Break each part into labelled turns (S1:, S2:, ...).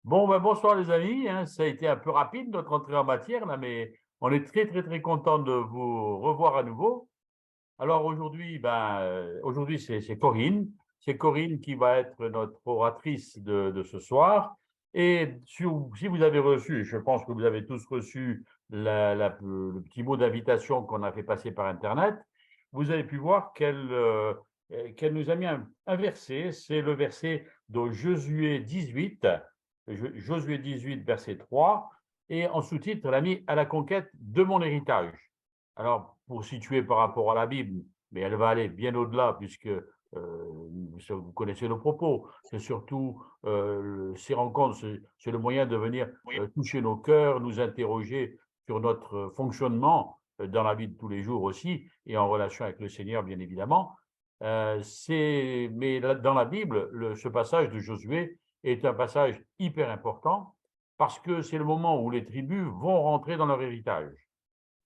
S1: Bon, ben, bonsoir les amis, hein. Ça a été un peu rapide notre entrée en matière là, mais on est très content de vous revoir à nouveau. Alors aujourd'hui, aujourd'hui c'est Corinne. C'est Corinne qui va être notre oratrice de ce soir. Et si vous avez reçu, je pense que vous avez tous reçu le petit mot d'invitation qu'on a fait passer par Internet, vous avez pu voir qu'elle nous a mis un verset, c'est le verset de Josué 18, Josué 18, verset 3, et en sous-titre, elle a mis « À la conquête de mon héritage ». Alors, pour situer par rapport à la Bible, mais elle va aller bien au-delà puisque vous connaissez le propos. C'est surtout ces rencontres, c'est le moyen de venir toucher nos cœurs, nous interroger sur notre fonctionnement dans la vie de tous les jours aussi et en relation avec le Seigneur, bien évidemment. Mais dans la Bible, ce passage de Josué est un passage hyper important parce que c'est le moment où les tribus vont rentrer dans leur héritage.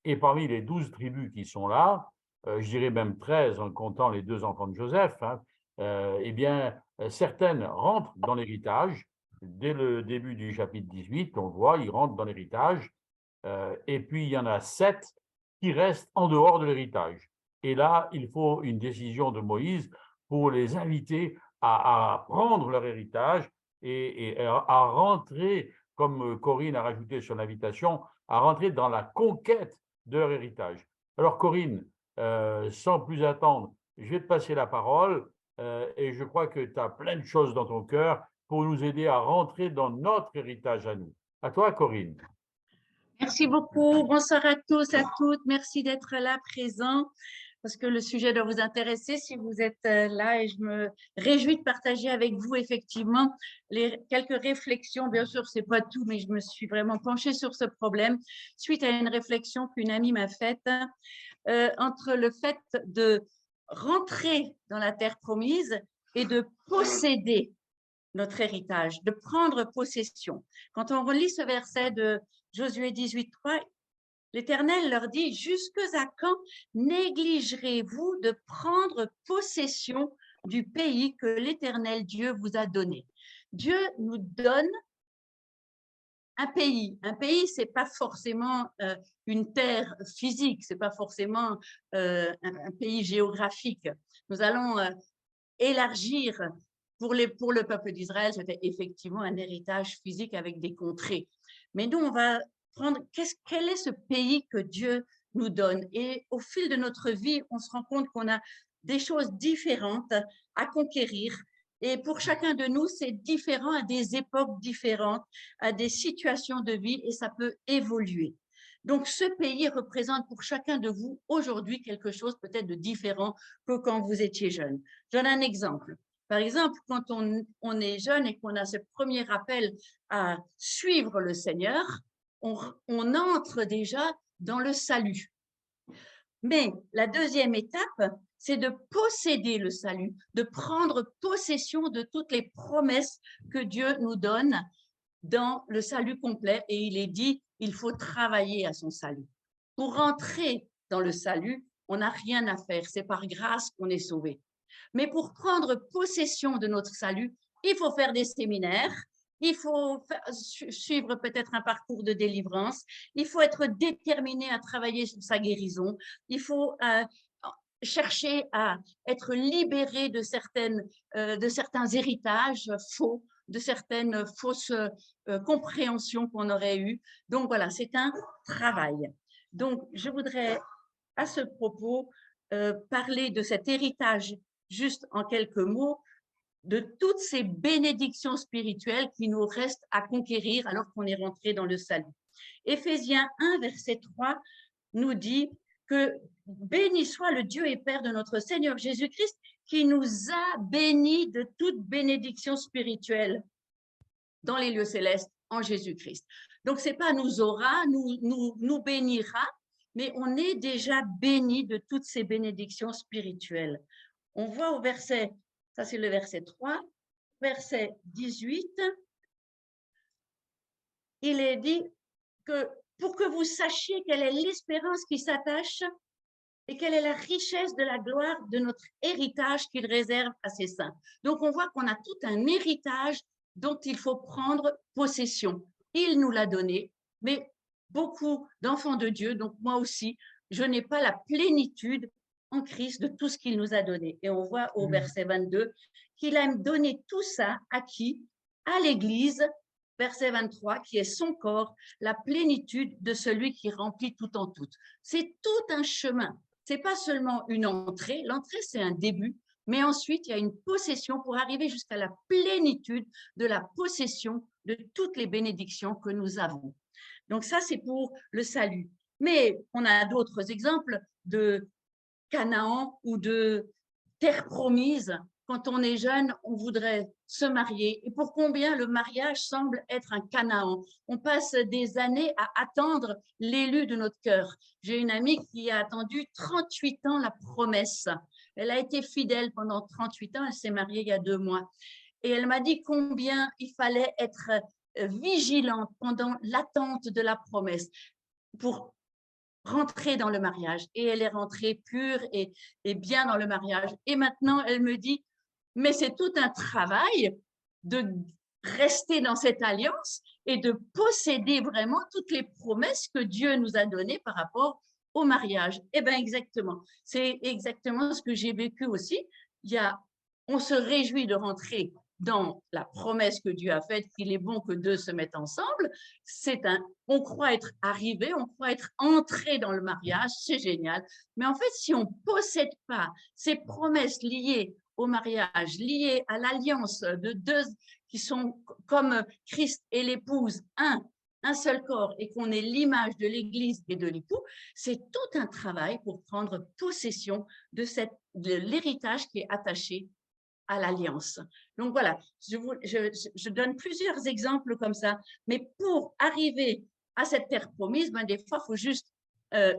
S1: Et parmi les 12 tribus qui sont là, je dirais même 13 en comptant les 2 enfants de Joseph, hein, eh bien, certaines rentrent dans l'héritage. Dès le début du chapitre 18, on voit, ils rentrent dans l'héritage. Et puis, il y en a 7 qui restent en dehors de l'héritage. Et là, il faut une décision de Moïse pour les inviter à prendre leur héritage et à rentrer, comme Corinne a rajouté son invitation, à rentrer dans la conquête de leur héritage. Alors Corinne, sans plus attendre, je vais te passer la parole et je crois que tu as plein de choses dans ton cœur pour nous aider à rentrer dans notre héritage à nous. À toi, Corinne.
S2: Merci beaucoup. Bonsoir à tous, à toutes. Merci d'être là présent parce que le sujet doit vous intéresser si vous êtes là et je me réjouis de partager avec vous effectivement quelques réflexions. Bien sûr, c'est pas tout, mais je me suis vraiment penchée sur ce problème suite à une réflexion qu'une amie m'a faite entre le fait de rentrer dans la terre promise et de posséder notre héritage, de prendre possession. Quand on relit ce verset de Josué 18, 3, l'Éternel leur dit « Jusque à quand négligerez-vous de prendre possession du pays que l'Éternel Dieu vous a donné ?» Dieu nous donne un pays. Un pays, ce n'est pas forcément une terre physique, ce n'est pas forcément un pays géographique. Nous allons élargir pour le peuple d'Israël, c'était effectivement un héritage physique avec des contrées. Mais nous, on va prendre quel est ce pays que Dieu nous donne. Et au fil de notre vie, on se rend compte qu'on a des choses différentes à conquérir. Et pour chacun de nous, c'est différent à des époques différentes, à des situations de vie, et ça peut évoluer. Donc, ce pays représente pour chacun de vous aujourd'hui quelque chose peut-être de différent que quand vous étiez jeune. Je donne un exemple. Par exemple, quand on est jeune et qu'on a ce premier appel à suivre le Seigneur, on entre déjà dans le salut. Mais la deuxième étape, c'est de posséder le salut, de prendre possession de toutes les promesses que Dieu nous donne dans le salut complet. Et il est dit, il faut travailler à son salut. Pour rentrer dans le salut, on n'a rien à faire. C'est par grâce qu'on est sauvé. Mais pour prendre possession de notre salut, il faut faire des séminaires, il faut suivre peut-être un parcours de délivrance, il faut être déterminé à travailler sur sa guérison, il faut chercher à être libéré de certains héritages faux, de certaines fausses compréhensions qu'on aurait eues. Donc voilà, c'est un travail. Donc je voudrais à ce propos parler de cet héritage juste en quelques mots, de toutes ces bénédictions spirituelles qui nous restent à conquérir alors qu'on est rentré dans le salut. Éphésiens 1, verset 3 nous dit que béni soit le Dieu et Père de notre Seigneur Jésus-Christ qui nous a bénis de toute bénédiction spirituelle dans les lieux célestes en Jésus-Christ. Donc, ce n'est pas nous aura, nous bénira, mais on est déjà béni de toutes ces bénédictions spirituelles. On voit au verset, ça c'est le verset 3, verset 18, il est dit que pour que vous sachiez quelle est l'espérance qui s'attache et quelle est la richesse de la gloire de notre héritage qu'il réserve à ses saints. Donc, on voit qu'on a tout un héritage dont il faut prendre possession. Il nous l'a donné, mais beaucoup d'enfants de Dieu, donc moi aussi, je n'ai pas la plénitude en Christ de tout ce qu'il nous a donné. Et on voit au verset 22 qu'il a donné tout ça à qui? À l'Église, verset 23, qui est son corps, la plénitude de celui qui remplit tout en tout. C'est tout un chemin. Ce n'est pas seulement une entrée. L'entrée, c'est un début, mais ensuite, il y a une possession pour arriver jusqu'à la plénitude de la possession de toutes les bénédictions que nous avons. Donc ça, c'est pour le salut. Mais on a d'autres exemples de Canaan ou de terre promise. Quand on est jeune, on voudrait se marier. Et pour combien le mariage semble être un Canaan? On passe des années à attendre l'élu de notre cœur. J'ai une amie qui a attendu 38 ans la promesse. Elle a été fidèle pendant 38 ans. Elle s'est mariée il y a 2 mois. Et elle m'a dit combien il fallait être vigilante pendant l'attente de la promesse pour rentrer dans le mariage. Et elle est rentrée pure et bien dans le mariage. Et maintenant, elle me dit, mais c'est tout un travail de rester dans cette alliance et de posséder vraiment toutes les promesses que Dieu nous a données par rapport au mariage. Eh bien, exactement. C'est exactement ce que j'ai vécu aussi. On se réjouit de rentrer dans la promesse que Dieu a faite, qu'il est bon que 2 se mettent ensemble. On croit être arrivé, on croit être entré dans le mariage, c'est génial. Mais en fait, si on ne possède pas ces promesses liées au mariage, liées à l'alliance de 2 qui sont comme Christ et l'épouse, un seul corps, et qu'on est l'image de l'Église et de l'époux, c'est tout un travail pour prendre possession de l'héritage qui est attaché à l'alliance. Donc voilà, je donne plusieurs exemples comme ça, mais pour arriver à cette terre promise, ben des fois, il faut juste un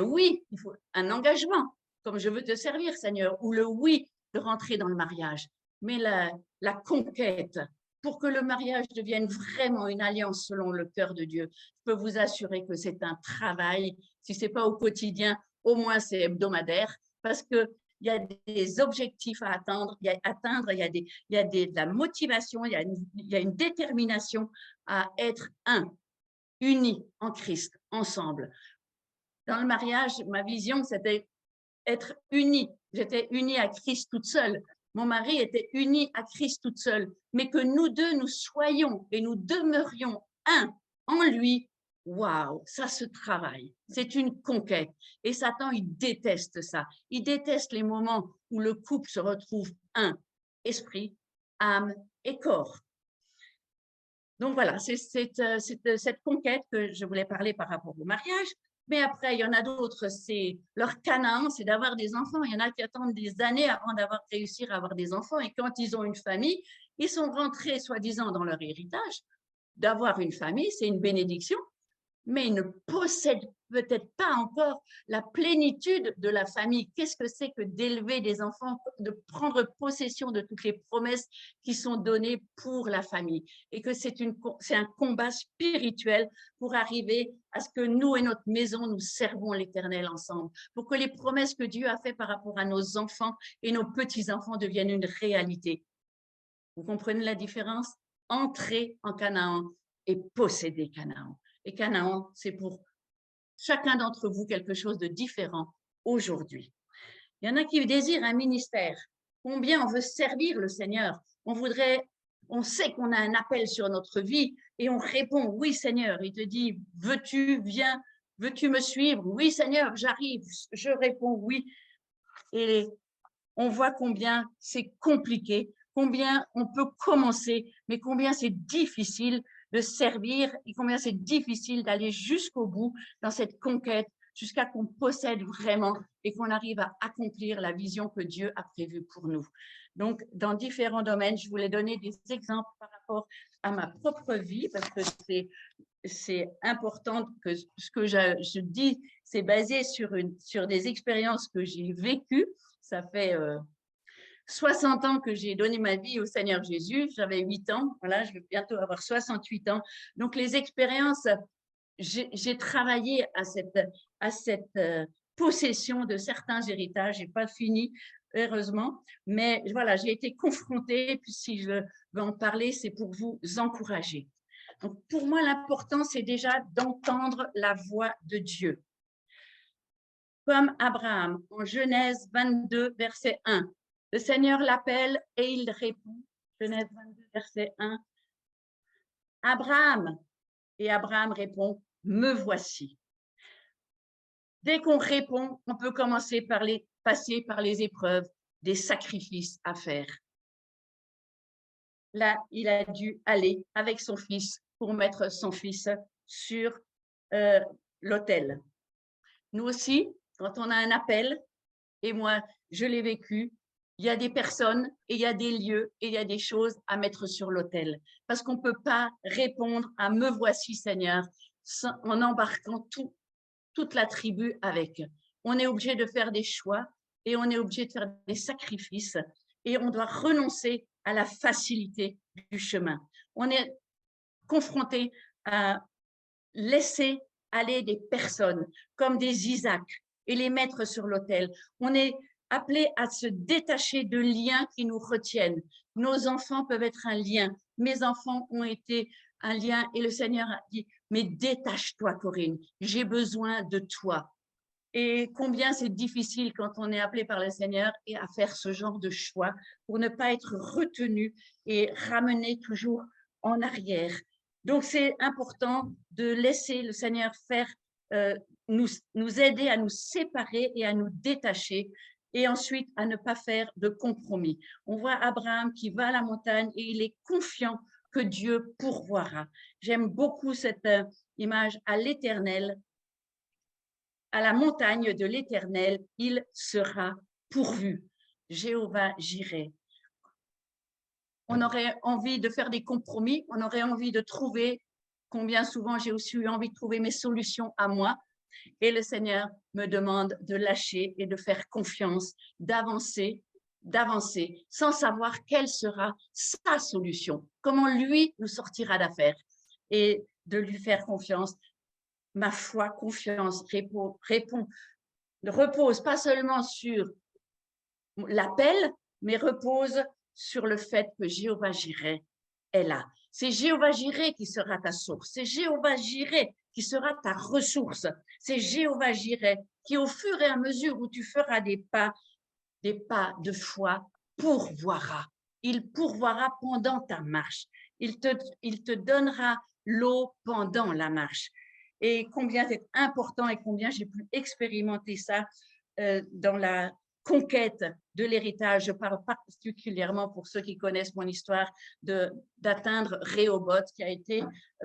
S2: oui, il faut un engagement, comme je veux te servir, Seigneur, ou le oui de rentrer dans le mariage. Mais la conquête, pour que le mariage devienne vraiment une alliance selon le cœur de Dieu, je peux vous assurer que c'est un travail, si ce n'est pas au quotidien, au moins c'est hebdomadaire, parce que il y a des objectifs à atteindre, il y a de la motivation, il y a une détermination à être unis en Christ, ensemble. Dans le mariage, ma vision, c'était être unis. J'étais unie à Christ toute seule. Mon mari était uni à Christ toute seule. Mais que nous deux, nous soyons et nous demeurions un en lui. Waouh, ça se travaille. C'est une conquête. Et Satan, il déteste ça. Il déteste les moments où le couple se retrouve un, esprit, âme et corps. Donc voilà, c'est cette conquête que je voulais parler par rapport au mariage. Mais après, il y en a d'autres, c'est leur Canaan, c'est d'avoir des enfants. Il y en a qui attendent des années avant d'avoir réussi à avoir des enfants. Et quand ils ont une famille, ils sont rentrés, soi-disant, dans leur héritage. D'avoir une famille, c'est une bénédiction, mais ils ne possèdent peut-être pas encore la plénitude de la famille. Qu'est-ce que c'est que d'élever des enfants, de prendre possession de toutes les promesses qui sont données pour la famille, et que c'est un combat spirituel pour arriver à ce que nous et notre maison, nous servons l'Éternel ensemble, pour que les promesses que Dieu a faites par rapport à nos enfants et nos petits-enfants deviennent une réalité. Vous comprenez la différence? Entrer en Canaan et posséder Canaan. Et Canaan, c'est pour chacun d'entre vous quelque chose de différent aujourd'hui. Il y en a qui désirent un ministère. Combien on veut servir le Seigneur? On sait qu'on a un appel sur notre vie et on répond, oui Seigneur. Il te dit, veux-tu, viens, veux-tu me suivre? Oui Seigneur, j'arrive. Je réponds oui. Et on voit combien c'est compliqué, combien on peut commencer, mais combien c'est difficile de servir et combien c'est difficile d'aller jusqu'au bout dans cette conquête, jusqu'à qu'on possède vraiment et qu'on arrive à accomplir la vision que Dieu a prévue pour nous. Donc, dans différents domaines, je voulais donner des exemples par rapport à ma propre vie parce que c'est important que ce que je dis, c'est basé sur des expériences que j'ai vécues. Ça fait 60 ans que j'ai donné ma vie au Seigneur Jésus. J'avais 8 ans. Voilà, je vais bientôt avoir 68 ans. Donc, les expériences, j'ai travaillé à cette possession de certains héritages. Je n'ai pas fini, heureusement. Mais voilà, j'ai été confrontée. Puis si je veux en parler, c'est pour vous encourager. Donc, pour moi, l'important, c'est déjà d'entendre la voix de Dieu. Comme Abraham, en Genèse 22, verset 1. Le Seigneur l'appelle et il répond. Genèse 22, verset 1. Abraham. Et Abraham répond, me voici. Dès qu'on répond, on peut commencer par passer par les épreuves, des sacrifices à faire. Là, il a dû aller avec son fils pour mettre son fils sur l'autel. Nous aussi, quand on a un appel, et moi, je l'ai vécu, il y a des personnes et il y a des lieux et il y a des choses à mettre sur l'autel. Parce qu'on ne peut pas répondre à « Me voici, Seigneur » en embarquant toute la tribu avec. On est obligé de faire des choix et on est obligé de faire des sacrifices et on doit renoncer à la facilité du chemin. On est confronté à laisser aller des personnes comme des Isaac et les mettre sur l'autel. On est appelé à se détacher de liens qui nous retiennent. Nos enfants peuvent être un lien. Mes enfants ont été un lien et le Seigneur a dit, mais détache-toi, Corinne, j'ai besoin de toi. Et combien c'est difficile quand on est appelé par le Seigneur et à faire ce genre de choix pour ne pas être retenu et ramené toujours en arrière. Donc, c'est important de laisser le Seigneur faire, nous aider à nous séparer et à nous détacher et ensuite à ne pas faire de compromis. On voit Abraham qui va à la montagne et il est confiant que Dieu pourvoira. J'aime beaucoup cette image à l'Éternel. À la montagne de l'Éternel, il sera pourvu. Jéhovah Jireh. On aurait envie de faire des compromis, on aurait envie de trouver, combien souvent j'ai aussi eu envie de trouver mes solutions à moi, et le Seigneur me demande de lâcher et de faire confiance, d'avancer, sans savoir quelle sera sa solution, comment lui nous sortira d'affaire, et de lui faire confiance. Ma foi, confiance, repose pas seulement sur l'appel, mais repose sur le fait que Jéhovah Jireh est là. C'est Jéhovah Jireh qui sera ta source. C'est Jéhovah Jireh qui sera ta ressource. C'est Jéhovah Jireh qui, au fur et à mesure où tu feras des pas de foi, pourvoira. Il pourvoira pendant ta marche. Il te donnera l'eau pendant la marche. Et combien c'est important et combien j'ai pu expérimenter ça dans la conquête de l'héritage. Je parle particulièrement pour ceux qui connaissent mon histoire d'atteindre Rehoboth, qui a été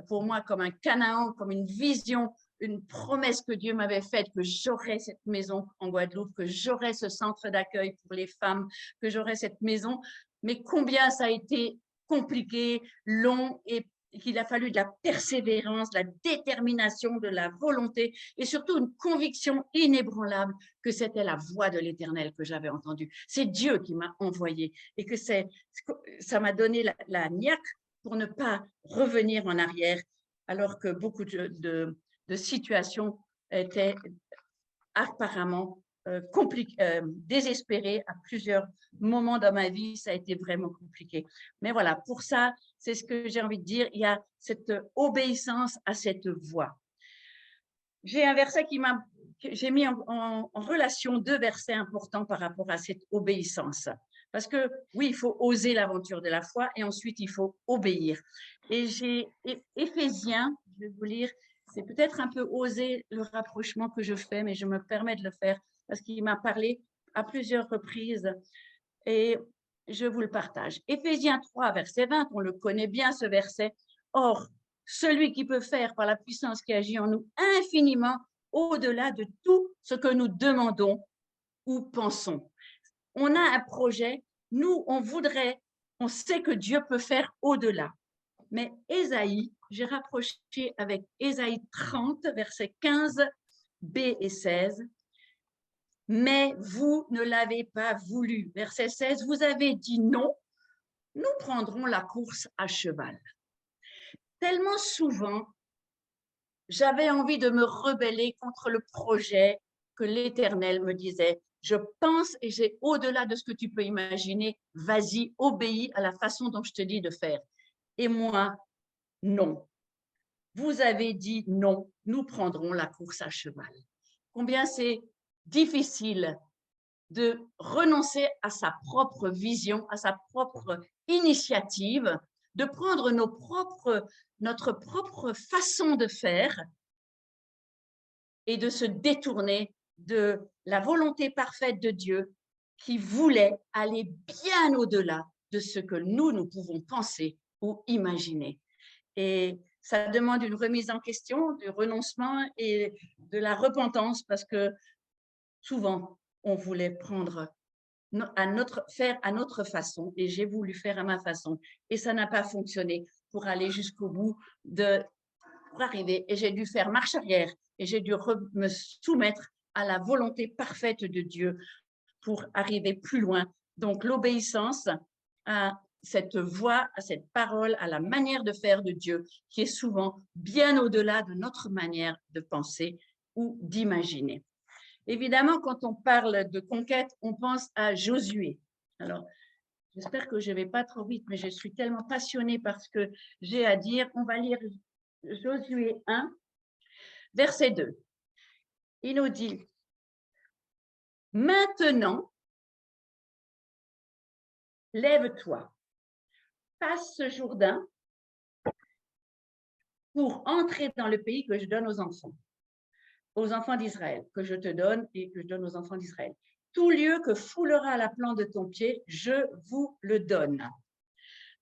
S2: pour moi comme un Canaan, comme une vision, une promesse que Dieu m'avait faite, que j'aurais cette maison en Guadeloupe, que j'aurais ce centre d'accueil pour les femmes, que j'aurais cette maison. Mais combien ça a été compliqué, long et qu'il a fallu de la persévérance, de la détermination, de la volonté et surtout une conviction inébranlable que c'était la voix de l'Éternel que j'avais entendue. C'est Dieu qui m'a envoyé et que ça m'a donné la niaque pour ne pas revenir en arrière alors que beaucoup de situations étaient apparemment désespérées à plusieurs moments dans ma vie. Ça a été vraiment compliqué. Mais voilà, pour ça, c'est ce que j'ai envie de dire. Il y a cette obéissance à cette voix. J'ai un verset j'ai mis en relation deux versets importants par rapport à cette obéissance. Parce que oui, il faut oser l'aventure de la foi et ensuite il faut obéir. Et j'ai Éphésiens, je vais vous lire, c'est peut-être un peu osé le rapprochement que je fais, mais je me permets de le faire parce qu'il m'a parlé à plusieurs reprises et je vous le partage. Éphésiens 3, verset 20, on le connaît bien ce verset. Or, celui qui peut faire par la puissance qui agit en nous infiniment au-delà de tout ce que nous demandons ou pensons. On a un projet nous, on sait que Dieu peut faire au-delà. Mais Ésaïe, j'ai rapproché avec Ésaïe 30, versets 15b et 16. Mais vous ne l'avez pas voulu. Verset 16, vous avez dit non, nous prendrons la course à cheval. Tellement souvent, j'avais envie de me rebeller contre le projet que l'Éternel me disait. Je pense et j'ai au-delà de ce que tu peux imaginer, vas-y, obéis à la façon dont je te dis de faire. Et moi, non. Vous avez dit non, nous prendrons la course à cheval. Combien c'est difficile de renoncer à sa propre vision, à sa propre initiative, de prendre notre propre façon de faire et de se détourner de la volonté parfaite de Dieu qui voulait aller bien au-delà de ce que nous pouvons penser ou imaginer. Et ça demande une remise en question, du renoncement et de la repentance parce que souvent, on voulait faire à notre façon et j'ai voulu faire à ma façon et ça n'a pas fonctionné pour aller jusqu'au bout pour arriver et j'ai dû faire marche arrière et j'ai dû me soumettre à la volonté parfaite de Dieu pour arriver plus loin. Donc, l'obéissance à cette voix, à cette parole, à la manière de faire de Dieu qui est souvent bien au-delà de notre manière de penser ou d'imaginer. Évidemment, quand on parle de conquête, on pense à Josué. Alors, j'espère que je ne vais pas trop vite, mais je suis tellement passionnée par ce que j'ai à dire. On va lire Josué 1, verset 2. Il nous dit, « Maintenant, lève-toi, passe ce Jourdain pour entrer dans le pays que je donne aux enfants d'Israël, que je te donne et que je donne aux enfants d'Israël. Tout lieu que foulera la plante de ton pied, je vous le donne. »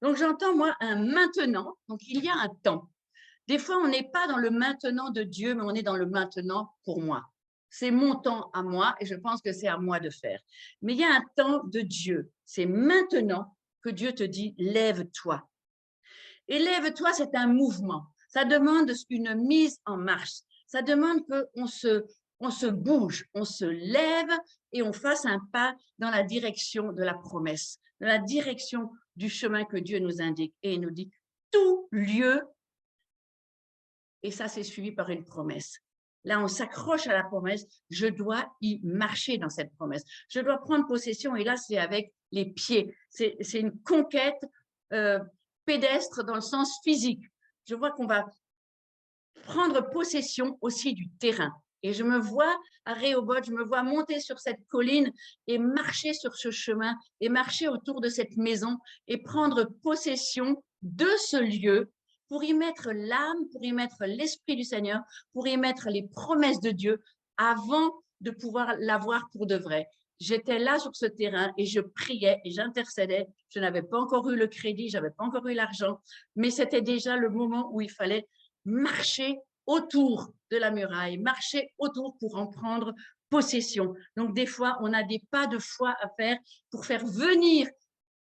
S2: Donc, j'entends, moi, un maintenant. Donc, il y a un temps. Des fois, on n'est pas dans le maintenant de Dieu, mais on est dans le maintenant pour moi. C'est mon temps à moi et je pense que c'est à moi de faire. Mais il y a un temps de Dieu. C'est maintenant que Dieu te dit, lève-toi. Et lève-toi, c'est un mouvement. Ça demande une mise en marche. Ça demande qu'on se bouge, on se lève et on fasse un pas dans la direction de la promesse, dans la direction du chemin que Dieu nous indique. Et il nous dit, tout lieu, et ça c'est suivi par une promesse. Là, on s'accroche à la promesse, je dois y marcher dans cette promesse. Je dois prendre possession, et là, c'est avec les pieds. C'est une conquête pédestre dans le sens physique. Je vois qu'on va prendre possession aussi du terrain. Et je me vois à Rehoboth, je me vois monter sur cette colline et marcher sur ce chemin et marcher autour de cette maison et prendre possession de ce lieu pour y mettre l'âme, pour y mettre l'Esprit du Seigneur, pour y mettre les promesses de Dieu avant de pouvoir l'avoir pour de vrai. J'étais là sur ce terrain et je priais et j'intercédais. Je n'avais pas encore eu le crédit, je n'avais pas encore eu l'argent, mais c'était déjà le moment où il fallait marcher autour de la muraille, marcher autour pour en prendre possession. Donc, des fois, on a des pas de foi à faire pour faire venir,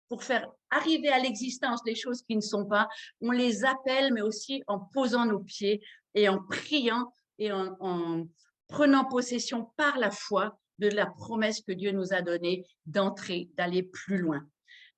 S2: pour faire arriver à l'existence des choses qui ne sont pas. On les appelle, mais aussi en posant nos pieds et en priant et en prenant possession par la foi de la promesse que Dieu nous a donnée d'entrer, d'aller plus loin.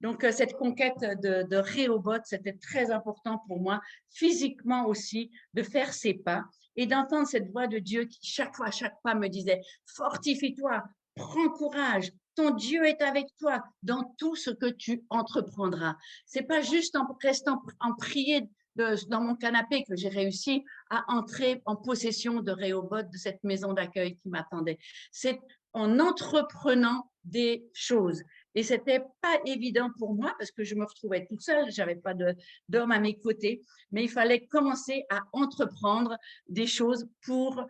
S2: Donc, cette conquête de Rehoboth, c'était très important pour moi, physiquement aussi, de faire ces pas et d'entendre cette voix de Dieu qui, chaque fois, à chaque pas, me disait « Fortifie-toi, prends courage, ton Dieu est avec toi dans tout ce que tu entreprendras. » C'est pas juste en restant en prier dans mon canapé que j'ai réussi à entrer en possession de Rehoboth, de cette maison d'accueil qui m'attendait. C'est en entreprenant des choses. Et ce n'était pas évident pour moi parce que je me retrouvais toute seule, je n'avais pas d'homme à mes côtés, mais il fallait commencer à entreprendre des choses pour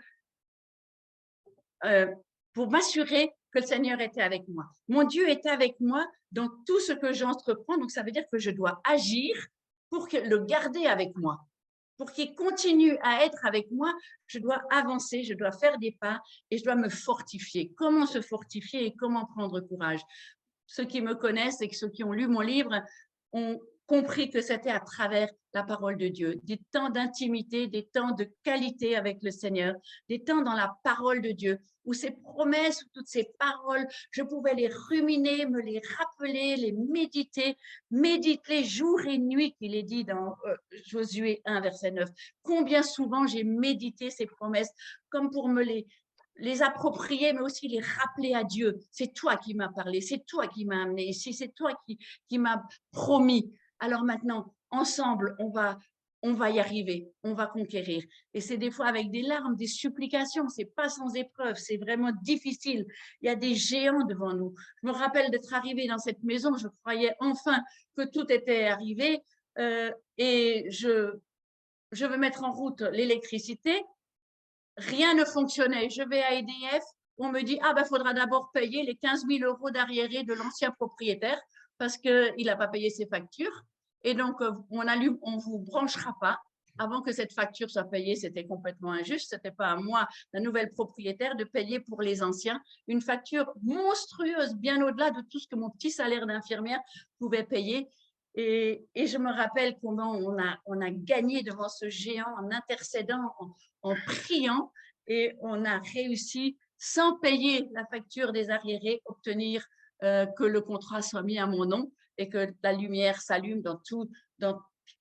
S2: m'assurer que le Seigneur était avec moi. Mon Dieu est avec moi dans tout ce que j'entreprends, donc ça veut dire que je dois agir pour le garder avec moi. Pour qu'il continue à être avec moi, je dois avancer, je dois faire des pas et je dois me fortifier. Comment se fortifier et comment prendre courage? ceux qui me connaissent et ceux qui ont lu mon livre ont compris que c'était à travers la parole de Dieu, des temps d'intimité, des temps de qualité avec le Seigneur, des temps dans la parole de Dieu, où ces promesses, où toutes ces paroles, je pouvais les ruminer, me les rappeler, les méditer, méditer jour et nuit, qu'il est dit dans Josué 1, verset 9. Combien souvent j'ai médité ces promesses comme pour me les approprier, mais aussi les rappeler à Dieu. C'est toi qui m'as parlé, c'est toi qui m'as amené ici, c'est toi qui m'as promis. Alors maintenant, ensemble, on va y arriver, on va conquérir. Et c'est des fois avec des larmes, des supplications, c'est pas sans épreuve, c'est vraiment difficile. Il y a des géants devant nous. Je me rappelle d'être arrivée dans cette maison, je croyais enfin que tout était arrivé et je veux mettre en route l'électricité. Rien ne fonctionnait. Je vais à EDF, on me dit, ah ben, faudra d'abord payer les 15 000 € d'arriérés de l'ancien propriétaire parce qu'il n'a pas payé ses factures. Et donc, on ne vous branchera pas avant que cette facture soit payée. C'était complètement injuste. Ce n'était pas à moi, la nouvelle propriétaire, de payer pour les anciens une facture monstrueuse, bien au-delà de tout ce que mon petit salaire d'infirmière pouvait payer. Et je me rappelle comment on a gagné devant ce géant en intercédant, en priant, et on a réussi, sans payer la facture des arriérés, obtenir que le contrat soit mis à mon nom et que la lumière s'allume dans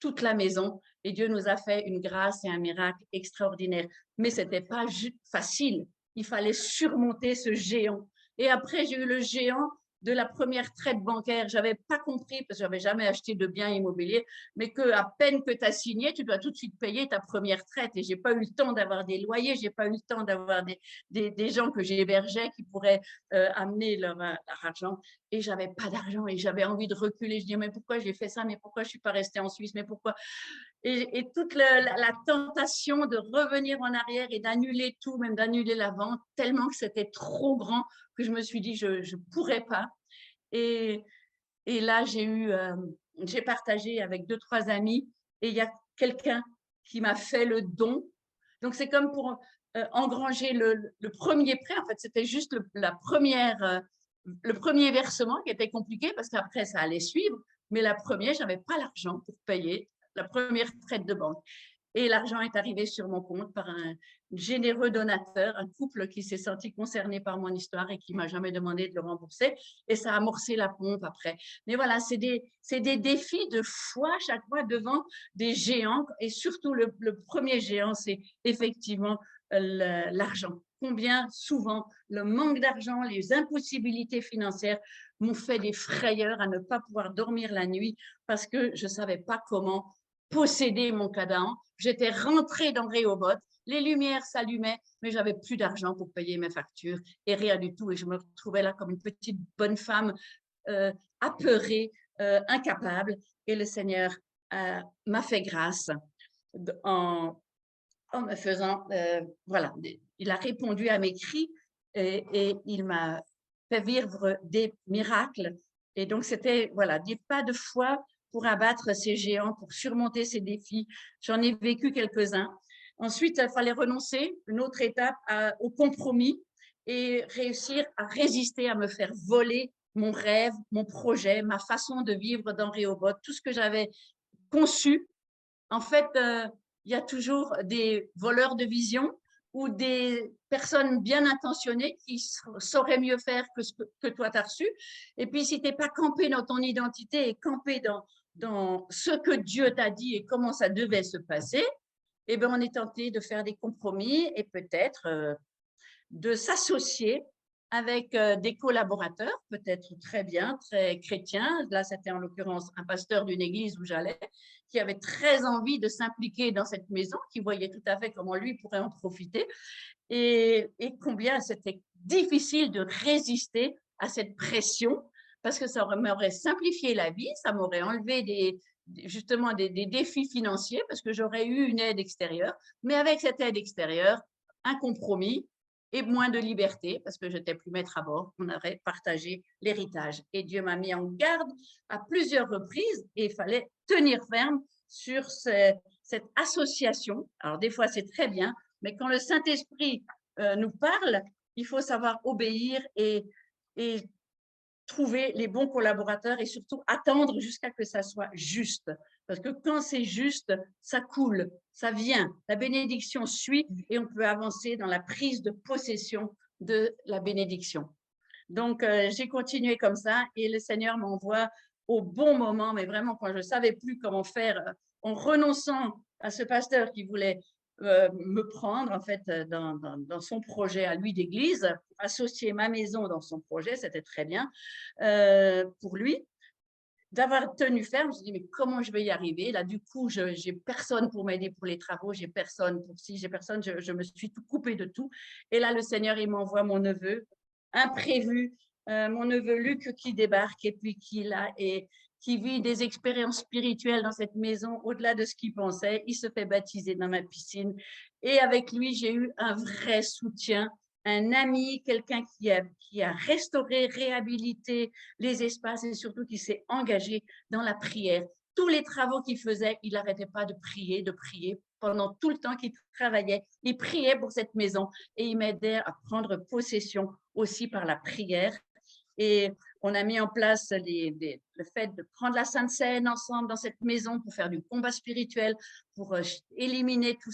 S2: toute la maison. Et Dieu nous a fait une grâce et un miracle extraordinaire. Mais ce n'était pas facile. Il fallait surmonter ce géant. Et après, j'ai eu le géant de la première traite bancaire. Je n'avais pas compris, parce que je n'avais jamais acheté de biens immobiliers, mais qu'à peine que tu as signé, tu dois tout de suite payer ta première traite. Et je n'ai pas eu le temps d'avoir des loyers, je n'ai pas eu le temps d'avoir des gens que j'hébergeais qui pourraient amener leur argent. Et je n'avais pas d'argent et j'avais envie de reculer. Je dis, mais pourquoi j'ai fait ça? Mais pourquoi je ne suis pas restée en Suisse? Mais pourquoi? Et toute la tentation de revenir en arrière et d'annuler tout, même d'annuler la vente, tellement que c'était trop grand que je me suis dit, je ne pourrais pas. Et là, j'ai partagé avec 2-3 amis et il y a quelqu'un qui m'a fait le don. Donc, c'est comme pour engranger le premier prêt. En fait, c'était juste le premier versement qui était compliqué parce qu'après, ça allait suivre. Mais la première, je n'avais pas l'argent pour payer la première traite de banque. Et l'argent est arrivé sur mon compte par un généreux donateur, un couple qui s'est senti concerné par mon histoire et qui m'a jamais demandé de le rembourser. Et ça a amorcé la pompe après. Mais voilà, c'est des défis de foi chaque fois devant des géants. Et surtout, le premier géant, c'est effectivement l'argent. Combien souvent le manque d'argent, les impossibilités financières m'ont fait des frayeurs à ne pas pouvoir dormir la nuit parce que je ne savais pas comment posséder mon cadavre. J'étais rentrée dans Rehoboth, les lumières s'allumaient, mais j'avais plus d'argent pour payer mes factures et rien du tout. Et je me retrouvais là comme une petite bonne femme apeurée, incapable. Et le Seigneur m'a fait grâce en me faisant, voilà, il a répondu à mes cris et il m'a fait vivre des miracles. Et donc, c'était, voilà, des pas de foi pour abattre ces géants, pour surmonter ces défis. J'en ai vécu quelques-uns. Ensuite, il fallait renoncer, une autre étape, au compromis et réussir à résister, à me faire voler mon rêve, mon projet, ma façon de vivre dans Rehoboth, tout ce que j'avais conçu. En fait, il y a toujours des voleurs de vision ou des personnes bien intentionnées qui sauraient mieux faire que ce que toi tu as reçu. Et puis, si tu n'es pas campé dans ton identité et campé dans ce que Dieu t'a dit et comment ça devait se passer, eh bien, on est tenté de faire des compromis et peut-être de s'associer avec des collaborateurs, peut-être très bien, très chrétiens. Là, c'était en l'occurrence un pasteur d'une église où j'allais, qui avait très envie de s'impliquer dans cette maison, qui voyait tout à fait comment lui pourrait en profiter, et combien c'était difficile de résister à cette pression, parce que ça m'aurait simplifié la vie, ça m'aurait enlevé justement des défis financiers, parce que j'aurais eu une aide extérieure, mais avec cette aide extérieure, un compromis, et moins de liberté, parce que je n'étais plus maître à bord, on aurait partagé l'héritage. Et Dieu m'a mis en garde à plusieurs reprises et il fallait tenir ferme sur cette association. Alors, des fois, c'est très bien, mais quand le Saint-Esprit nous parle, il faut savoir obéir et trouver les bons collaborateurs et surtout attendre jusqu'à ce que ça soit juste. Parce que quand c'est juste, ça coule, ça vient, la bénédiction suit et on peut avancer dans la prise de possession de la bénédiction. Donc, j'ai continué comme ça et le Seigneur m'envoie au bon moment, mais vraiment quand je ne savais plus comment faire, en renonçant à ce pasteur qui voulait me prendre en fait dans son projet à lui d'église, associer ma maison dans son projet, c'était très bien pour lui. D'avoir tenu ferme, je me suis dit, mais comment je vais y arriver? Là, du coup, je n'ai personne pour m'aider pour les travaux, j'ai personne pour si, j'ai personne, je me suis tout coupée de tout. Et là, le Seigneur, il m'envoie mon neveu, imprévu, mon neveu Luc qui débarque et puis qui vit des expériences spirituelles dans cette maison au-delà de ce qu'il pensait. Il se fait baptiser dans ma piscine. Et avec lui, j'ai eu un vrai soutien, un ami, quelqu'un qui a restauré, réhabilité les espaces et surtout qui s'est engagé dans la prière. Tous les travaux qu'il faisait, il n'arrêtait pas de prier pendant tout le temps qu'il travaillait. Il priait pour cette maison et il m'aidait à prendre possession aussi par la prière. Et on a mis en place le fait de prendre la Sainte Seine ensemble dans cette maison pour faire du combat spirituel, pour éliminer tous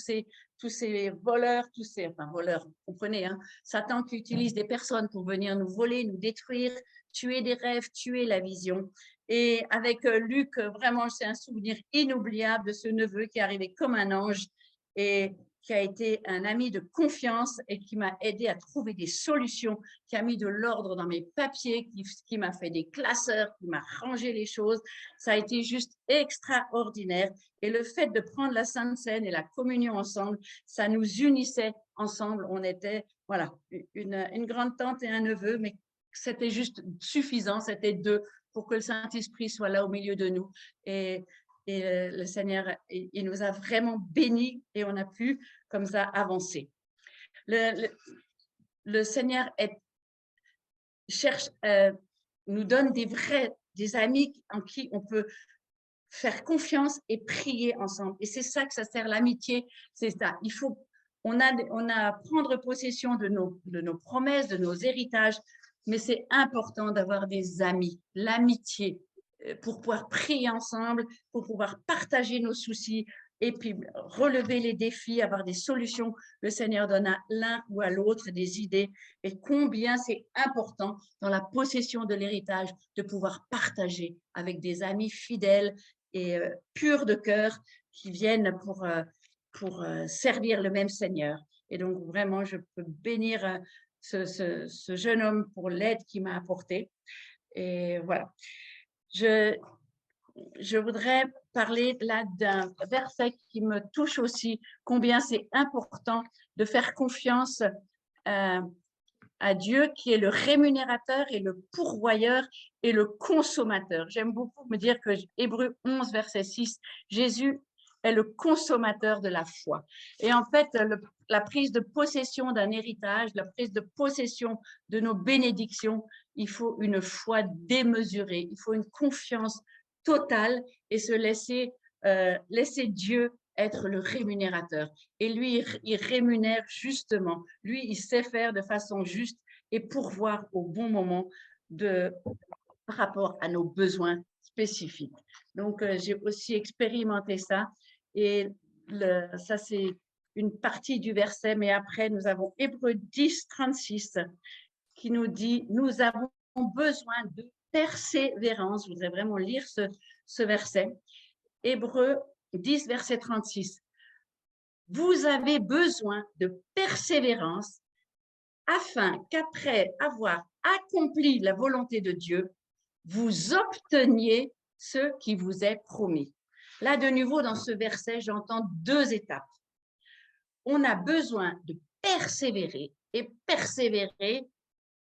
S2: ces voleurs, enfin voleurs, vous comprenez, hein, Satan qui utilise des personnes pour venir nous voler, nous détruire, tuer des rêves, tuer la vision. Et avec Luc, vraiment, c'est un souvenir inoubliable de ce neveu qui est arrivé comme un ange et qui a été un ami de confiance et qui m'a aidé à trouver des solutions, qui a mis de l'ordre dans mes papiers, qui m'a fait des classeurs, qui m'a rangé les choses. Ça a été juste extraordinaire. Et le fait de prendre la Sainte Seine et la communion ensemble, ça nous unissait ensemble. On était, voilà, une grande tante et un neveu, mais c'était juste suffisant, c'était deux pour que le Saint-Esprit soit là au milieu de nous. Et le Seigneur, il nous a vraiment bénis et on a pu comme ça avancer. Le Seigneur cherche, nous donne des amis en qui on peut faire confiance et prier ensemble. Et c'est ça que ça sert, l'amitié, c'est ça. On a prendre possession de nos promesses, de nos héritages, mais c'est important d'avoir des amis, l'amitié, pour pouvoir prier ensemble, pour pouvoir partager nos soucis et puis relever les défis, avoir des solutions. Le Seigneur donne à l'un ou à l'autre des idées et combien c'est important dans la possession de l'héritage de pouvoir partager avec des amis fidèles et purs de cœur qui viennent pour servir le même Seigneur. Et donc, vraiment, je peux bénir ce jeune homme pour l'aide qu'il m'a apportée. Et voilà. Je voudrais parler là d'un verset qui me touche aussi, combien c'est important de faire confiance à Dieu qui est le rémunérateur et le pourvoyeur et le consommateur. J'aime beaucoup me dire que Hébreux 11, verset 6, Jésus est le consommateur de la foi. Et en fait, la prise de possession d'un héritage, la prise de possession de nos bénédictions, il faut une foi démesurée, il faut une confiance totale et se laisser Dieu être le rémunérateur. Et lui, il rémunère justement. Lui, il sait faire de façon juste et pourvoir au bon moment par rapport à nos besoins spécifiques. Donc, j'ai aussi expérimenté ça. Et ça, c'est une partie du verset. Mais après, nous avons Hébreux 10, 36 qui nous dit « Nous avons besoin de persévérance ». Je voudrais vraiment lire ce verset. Hébreux 10, verset 36. Vous avez besoin de persévérance afin qu'après avoir accompli la volonté de Dieu, vous obteniez ce qui vous est promis. Là, de nouveau, dans ce verset, j'entends deux étapes. On a besoin de persévérer et persévérer,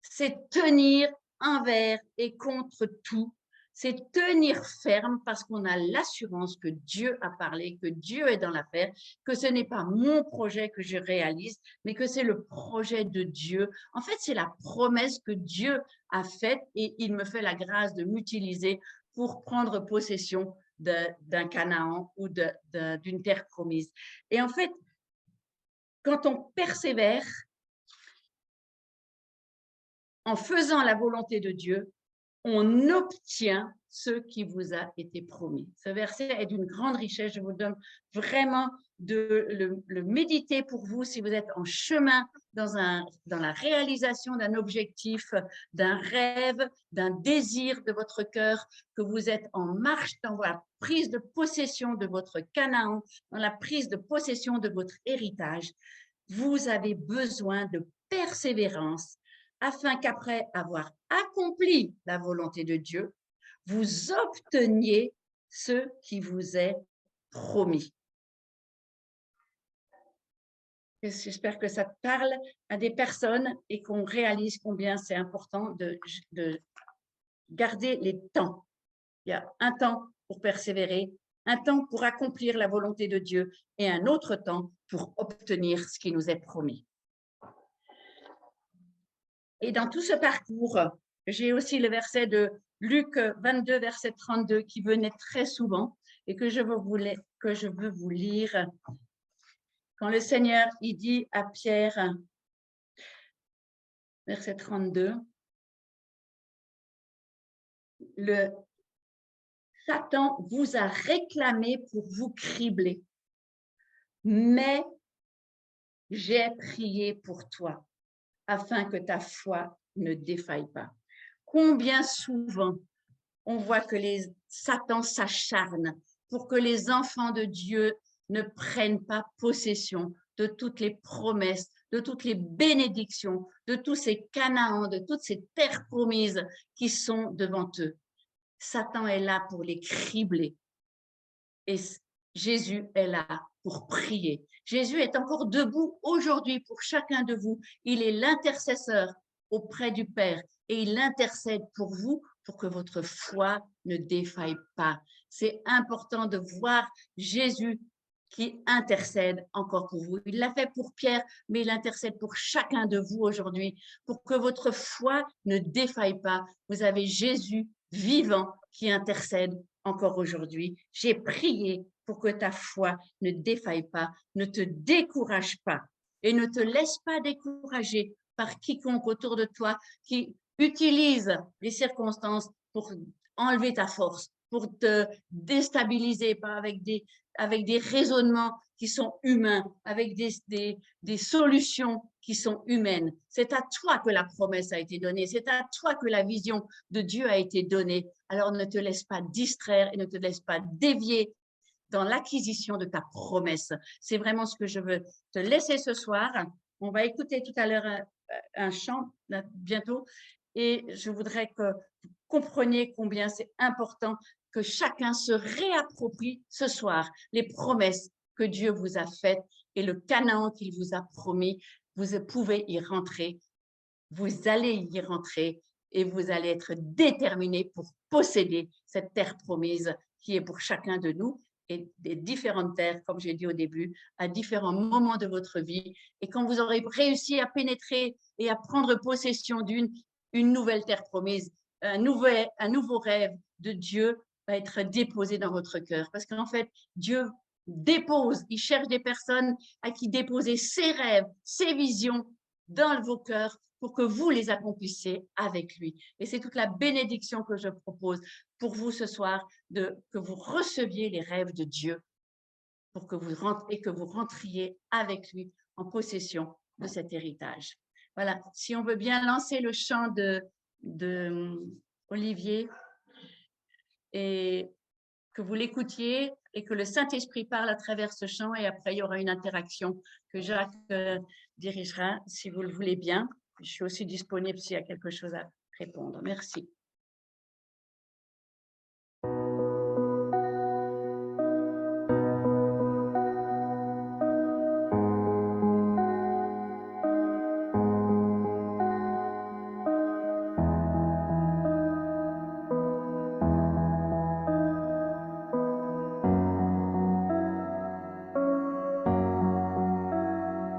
S2: c'est tenir envers et contre tout. C'est tenir ferme parce qu'on a l'assurance que Dieu a parlé, que Dieu est dans l'affaire, que ce n'est pas mon projet que je réalise, mais que c'est le projet de Dieu. En fait, c'est la promesse que Dieu a faite et il me fait la grâce de m'utiliser pour prendre possession d'un Canaan ou d'une terre promise. Et en fait, quand on persévère en faisant la volonté de Dieu, on obtient ce qui vous a été promis. Ce verset est d'une grande richesse. Je vous donne vraiment de le méditer pour vous si vous êtes en chemin dans la réalisation d'un objectif, d'un rêve, d'un désir de votre cœur, que vous êtes en marche dans la prise de possession de votre Canaan, dans la prise de possession de votre héritage. Vous avez besoin de persévérance afin qu'après avoir accompli la volonté de Dieu, vous obteniez ce qui vous est promis. J'espère que ça parle à des personnes et qu'on réalise combien c'est important de garder les temps. Il y a un temps pour persévérer, un temps pour accomplir la volonté de Dieu et un autre temps pour obtenir ce qui nous est promis. Et dans tout ce parcours, j'ai aussi le verset de Luc 22, verset 32, qui venait très souvent et que je veux vous lire. Quand le Seigneur, il dit à Pierre, verset 32, le Satan vous a réclamé pour vous cribler, mais j'ai prié pour toi, afin que ta foi ne défaille pas. Combien souvent on voit que Satan s'acharne pour que les enfants de Dieu ne prennent pas possession de toutes les promesses, de toutes les bénédictions, de tous ces Canaans, de toutes ces terres promises qui sont devant eux. Satan est là pour les cribler et Jésus est là pour prier. Jésus est encore debout aujourd'hui pour chacun de vous. Il est l'intercesseur auprès du Père et il intercède pour vous pour que votre foi ne défaille pas. C'est important de voir Jésus qui intercède encore pour vous. Il l'a fait pour Pierre, mais il intercède pour chacun de vous aujourd'hui pour que votre foi ne défaille pas. Vous avez Jésus vivant qui intercède encore aujourd'hui. J'ai prié pour que ta foi ne défaille pas, ne te décourage pas et ne te laisse pas décourager par quiconque autour de toi qui utilise les circonstances pour enlever ta force, pour te déstabiliser avec des raisonnements qui sont humains, avec des solutions qui sont humaines. C'est à toi que la promesse a été donnée, c'est à toi que la vision de Dieu a été donnée. Alors ne te laisse pas distraire et ne te laisse pas dévier dans l'acquisition de ta promesse. C'est vraiment ce que je veux te laisser ce soir. On va écouter tout à l'heure un chant bientôt et je voudrais que vous compreniez combien c'est important que chacun se réapproprie ce soir les promesses que Dieu vous a faites et le Canaan qu'il vous a promis. Vous pouvez y rentrer, vous allez y rentrer et vous allez être déterminés pour posséder cette terre promise qui est pour chacun de nous et des différentes terres, comme j'ai dit au début, à différents moments de votre vie. Et quand vous aurez réussi à pénétrer et à prendre possession une nouvelle terre promise, un nouveau rêve de Dieu va être déposé dans votre cœur. Parce qu'en fait, Dieu dépose, il cherche des personnes à qui déposer ses rêves, ses visions dans vos cœurs pour que vous les accomplissiez avec lui. Et c'est toute la bénédiction que je propose pour vous ce soir, que vous receviez les rêves de Dieu pour que vous rentriez avec lui en possession de cet héritage. Voilà, si on veut bien lancer le chant de Olivier et que vous l'écoutiez et que le Saint-Esprit parle à travers ce chant et après il y aura une interaction que Jacques dirigera si vous le voulez bien. Je suis aussi disponible s'il y a quelque chose à répondre. Merci.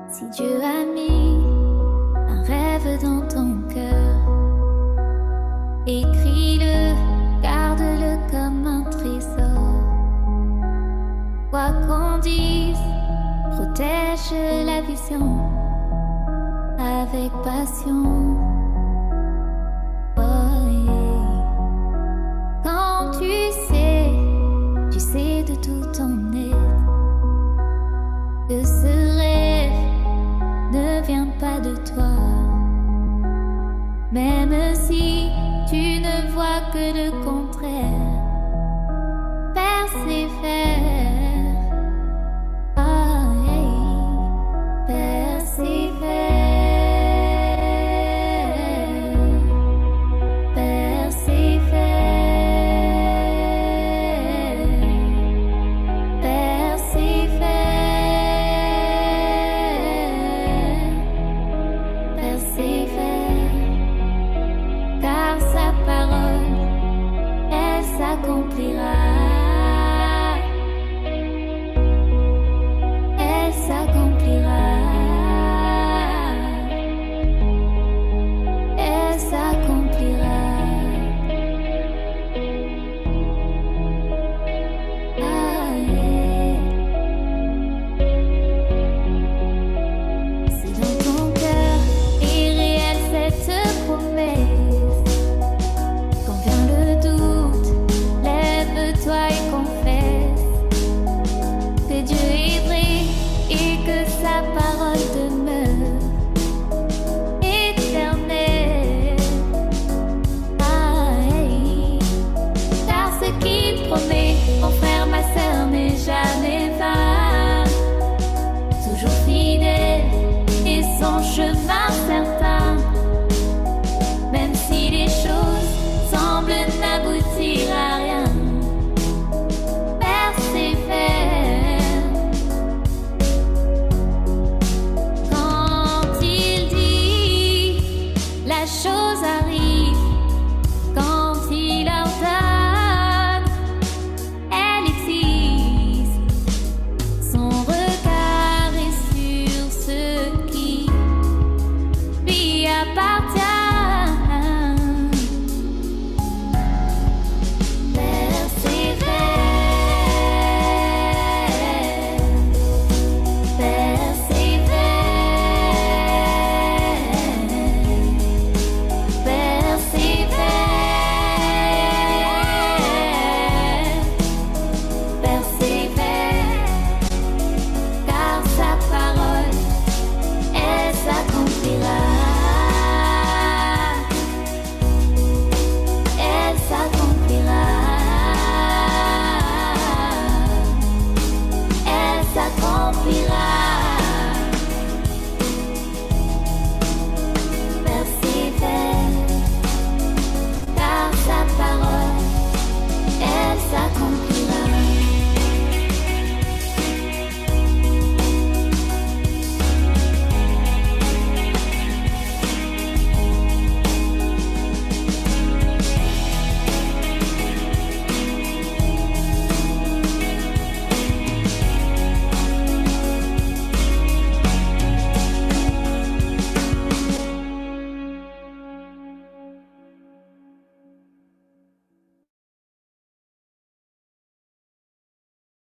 S3: Si Dieu a mis un rêve dans ton cœur, écris-le, garde-le comme un trésor. Quoi qu'on dise, protège la vision avec passion. Oh, yeah. tu ne vois que le contraire. Persévère. Ah, hey. Persévère.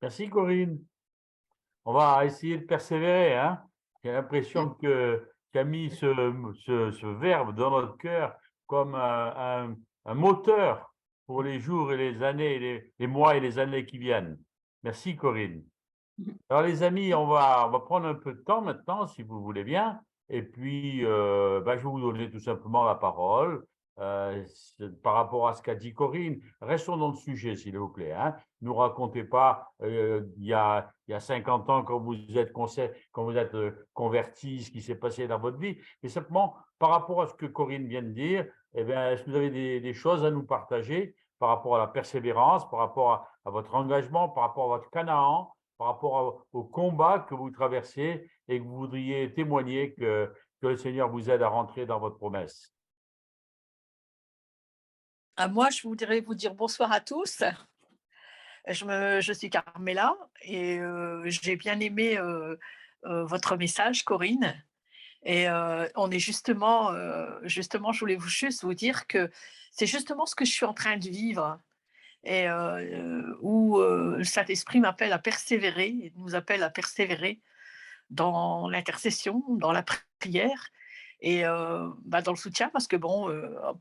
S1: Merci Corinne. On va essayer de persévérer, hein. J'ai l'impression que tu as mis ce verbe dans notre cœur comme un moteur pour les jours et les années, les mois et les années qui viennent. Merci Corinne. Alors les amis, on va prendre un peu de temps maintenant, si vous voulez bien. Et puis, je vais vous donner tout simplement la parole par rapport à ce qu'a dit Corinne. Restons dans le sujet, s'il vous plaît, hein. Ne nous racontez pas il y a 50 ans quand vous êtes converti, ce qui s'est passé dans votre vie, mais simplement par rapport à ce que Corinne vient de dire, eh bien, est-ce que vous avez des choses à nous partager par rapport à la persévérance, par rapport à votre engagement, par rapport à votre Canaan, par rapport au combat que vous traversez et que vous voudriez témoigner que le Seigneur vous aide à rentrer dans votre promesse?
S4: Moi, je voudrais vous dire bonsoir à tous. Je suis Carmela et j'ai bien aimé votre message, Corinne. Et on est justement, je voulais juste vous dire que c'est justement ce que je suis en train de vivre et où le Saint-Esprit m'appelle à persévérer, il nous appelle à persévérer dans l'intercession, dans la prière et dans le soutien parce que bon,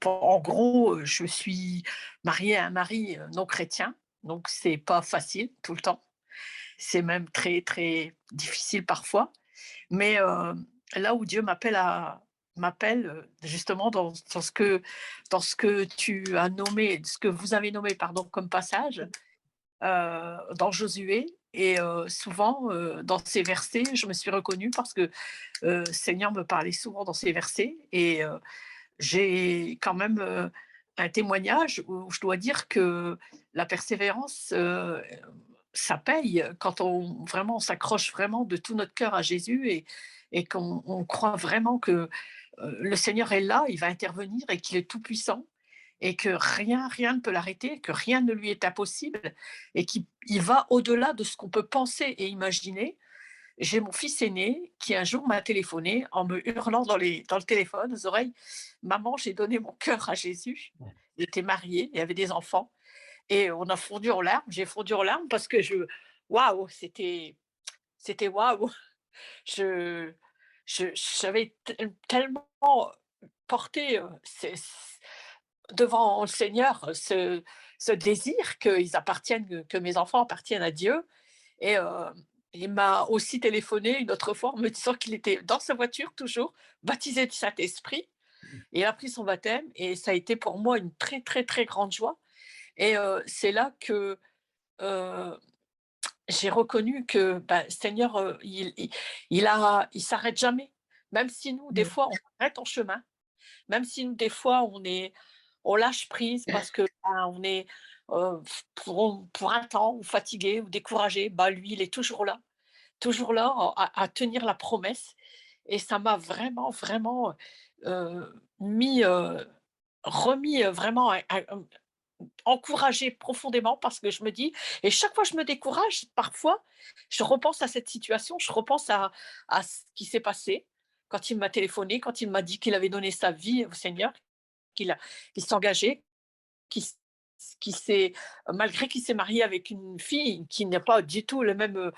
S4: en gros, je suis mariée à un mari non chrétien, donc c'est pas facile tout le temps. C'est même très, très difficile parfois. Mais là où Dieu m'appelle m'appelle justement dans ce que tu as nommé, ce que vous avez nommé, pardon, comme passage dans Josué. Et souvent, dans ces versets, je me suis reconnue parce que Seigneur me parlait souvent dans ces versets. Et j'ai quand même un témoignage où je dois dire que la persévérance, ça paye quand on vraiment on s'accroche vraiment de tout notre cœur à Jésus et qu'on croit vraiment que le Seigneur est là, il va intervenir et qu'il est tout puissant et que rien ne peut l'arrêter, que rien ne lui est impossible et qu'il va au-delà de ce qu'on peut penser et imaginer. J'ai mon fils aîné qui un jour m'a téléphoné en me hurlant dans le téléphone aux oreilles: «Maman, j'ai donné mon cœur à Jésus». Il était marié, il avait des enfants et on a fondu en larmes. J'ai fondu en larmes parce que waouh, c'était waouh! Je j'avais tellement porté, devant le Seigneur ce désir que mes enfants appartiennent à Dieu. Et il m'a aussi téléphoné une autre fois en me disant qu'il était dans sa voiture toujours, baptisé du Saint-Esprit. Et il a pris son baptême et ça a été pour moi une très, très, très grande joie. Et c'est là que j'ai reconnu que, bah, Seigneur, il s'arrête jamais. Même si nous, des fois, on s'arrête en chemin, même si nous, des fois, on lâche prise parce que, ben, on est, pour un temps ou fatigué ou découragé, bah, lui, il est toujours là à tenir la promesse. Et ça m'a vraiment, vraiment, mis, remis, vraiment encouragée profondément parce que je me dis et chaque fois que je me décourage, parfois, je repense à cette situation, je repense à ce qui s'est passé quand il m'a téléphoné, quand il m'a dit qu'il avait donné sa vie au Seigneur, qu'il s'engageait, qu'il s qu'il s'est malgré qu'il s'est marié avec une fille qui n'a pas du tout le même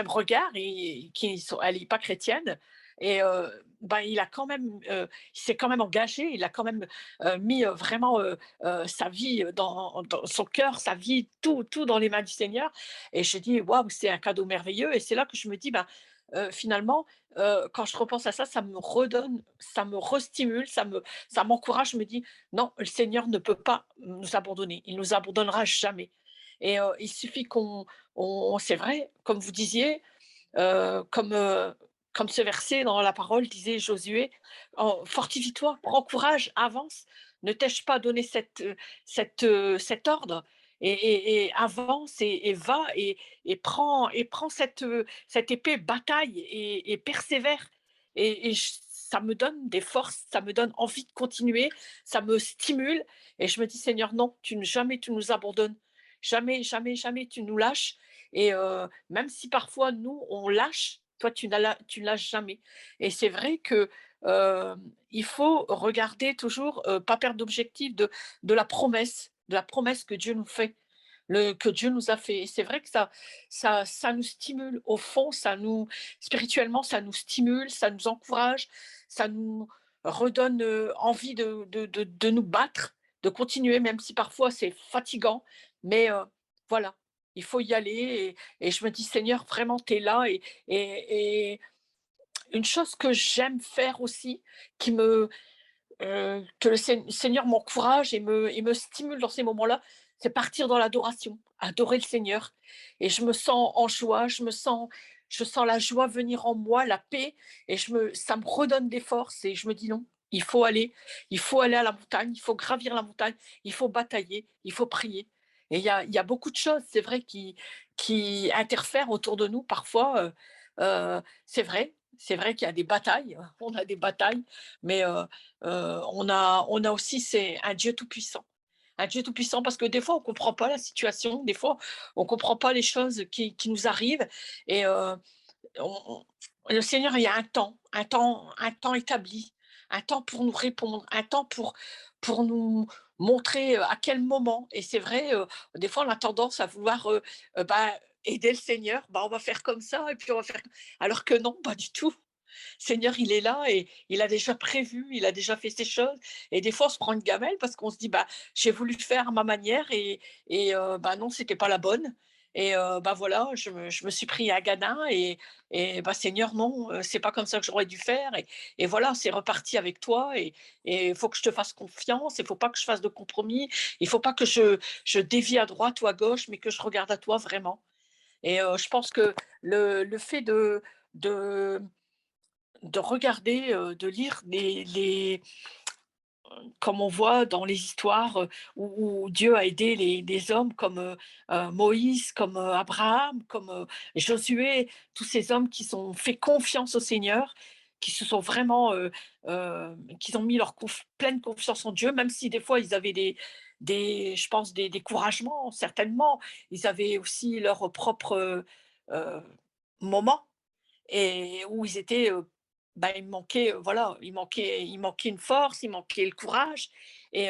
S4: regard et elle est pas chrétienne. Et bah, il s'est quand même engagé, il a quand même, mis, vraiment, sa vie, dans son cœur, sa vie, tout dans les mains du Seigneur. Et je dis: «Waouh, c'est un cadeau merveilleux». Et c'est là que je me dis: «Ben, finalement, quand je repense à ça, ça me redonne, ça me restimule, ça m'encourage». Je me dis: «Non, le Seigneur ne peut pas nous abandonner, il nous abandonnera jamais». Et il suffit c'est vrai, comme vous disiez, comme ce verset dans la parole disait Josué: «Fortifie-toi, prends courage, avance, ne t'ai-je pas donné cet ordre? Et avance et va et prends cette épée, bataille et persévère». Ça me donne des forces, ça me donne envie de continuer, ça me stimule. Et je me dis: «Seigneur, non, jamais tu nous abandonnes, jamais, jamais, jamais tu nous lâches». Et même si parfois nous, on lâche, toi tu lâches jamais. Et c'est vrai que, il faut regarder toujours, pas perdre d'objectif de la promesse que Dieu nous fait, que Dieu nous a fait. Et c'est vrai que ça nous stimule. Au fond, spirituellement, ça nous stimule, ça nous encourage, ça nous redonne, envie de nous battre, de continuer, même si parfois c'est fatigant. Mais voilà, il faut y aller. Et je me dis: «Seigneur, vraiment, tu es là». Et une chose que j'aime faire aussi, que le Seigneur m'encourage et me stimule dans ces moments-là, c'est partir dans l'adoration, adorer le Seigneur. Et je me sens en joie, je sens la joie venir en moi, la paix. Et ça me redonne des forces et je me dis: «Non, il faut aller à la montagne, il faut gravir la montagne, il faut batailler, il faut prier». Et il y a beaucoup de choses, c'est vrai, qui interfèrent autour de nous parfois. C'est vrai qu'il y a des batailles, on a des batailles, mais on a aussi c'est un Dieu tout-puissant. Un Dieu tout-puissant parce que des fois, on ne comprend pas la situation, des fois, on ne comprend pas les choses qui nous arrivent. Et on le Seigneur, il y a un temps établi, un temps pour nous répondre, un temps pour nous montrer, à quel moment. Et c'est vrai, des fois, on a tendance à vouloir, bah, aider le Seigneur, bah, on va faire comme ça et puis on va faire alors que non, pas du tout. Seigneur, il est là et il a déjà prévu, il a déjà fait ces choses. Et des fois, on se prend une gamelle parce qu'on se dit: «Bah, j'ai voulu faire à ma manière et bah, non, c'était pas la bonne». Et bah, voilà, je me suis pris à Gadin et bah, Seigneur, non, c'est pas comme ça que j'aurais dû faire et voilà, c'est reparti avec toi et il faut que je te fasse confiance, il faut pas que je fasse de compromis, il faut pas que je dévie à droite ou à gauche, mais que je regarde à toi vraiment. Et je pense que le fait de de regarder, de lire les comme on voit dans les histoires, où Dieu a aidé les hommes comme, Moïse, comme, Abraham, comme, Josué, tous ces hommes qui ont fait confiance au Seigneur, qui se sont vraiment, qui ont mis leur pleine confiance en Dieu, même si des fois ils avaient je pense des découragements, certainement. Ils avaient aussi leurs propres, heu, moments et où ils étaient, bah, il manquait, voilà, il manquait une force, il manquait le courage et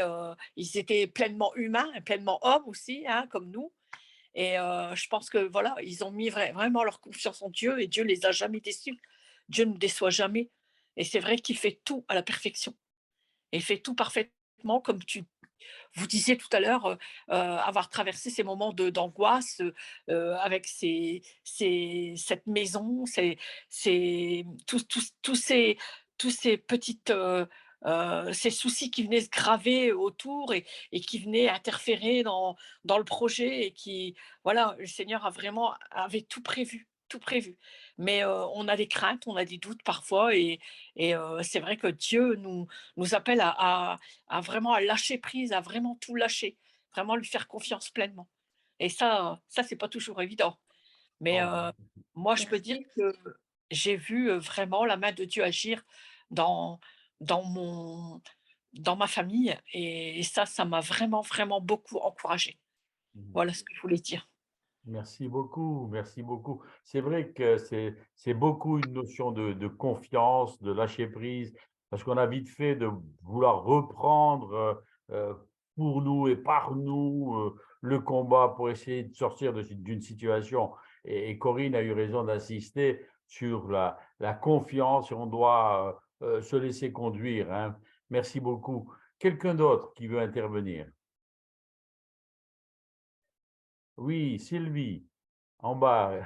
S4: ils étaient pleinement humains et pleinement hommes aussi, hein, comme nous et je pense que, voilà, ils ont mis vraiment leur confiance en Dieu et Dieu les a jamais déçus. Dieu ne déçoit jamais et c'est vrai qu'il fait tout à la perfection et il fait tout parfaitement comme vous disiez tout à l'heure, avoir traversé ces moments d'angoisse, avec cette maison, tous ces petites, ces soucis qui venaient se graver autour et qui venaient interférer dans le projet et qui voilà, le Seigneur avait tout prévu, tout prévu. Mais, on a des craintes, on a des doutes parfois et c'est vrai que Dieu nous appelle à vraiment à lâcher prise, à vraiment tout lâcher, vraiment lui faire confiance pleinement. Et ça c'est pas toujours évident. Mais,
S1: Oh,
S4: moi je peux dire
S2: Merci.
S4: que j'ai vu, vraiment la main de Dieu agir dans dans mon dans ma famille et ça m'a vraiment, vraiment beaucoup encouragée.
S1: mhm.
S4: Voilà ce que je voulais dire.
S1: Merci beaucoup, merci beaucoup. C'est vrai que c'est beaucoup une notion de confiance, de lâcher prise, parce qu'on a vite fait de vouloir reprendre pour nous et par nous le combat pour essayer de sortir d'une situation. Et Corinne a eu raison d'insister sur la confiance et on doit se laisser conduire, hein. Merci beaucoup. Quelqu'un d'autre qui veut intervenir? Oui, Sylvie, en bas.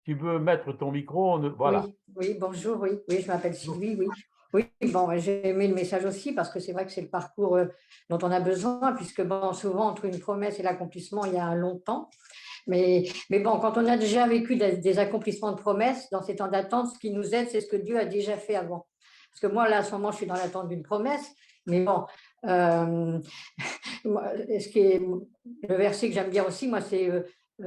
S1: Tu peux mettre ton micro, voilà.
S5: Oui, oui, bonjour, oui, oui, je m'appelle Sylvie, oui. Oui, bon, j'ai aimé le message aussi parce que c'est vrai que c'est le parcours dont on a besoin, puisque bon, souvent entre une promesse et l'accomplissement, il y a un long temps. Mais bon, quand on a déjà vécu des accomplissements de promesses, dans ces temps d'attente, ce qui nous aide, c'est ce que Dieu a déjà fait avant. Parce que moi, là, à ce moment, je suis dans l'attente d'une promesse, mais bon, le verset que j'aime bien aussi, moi, c'est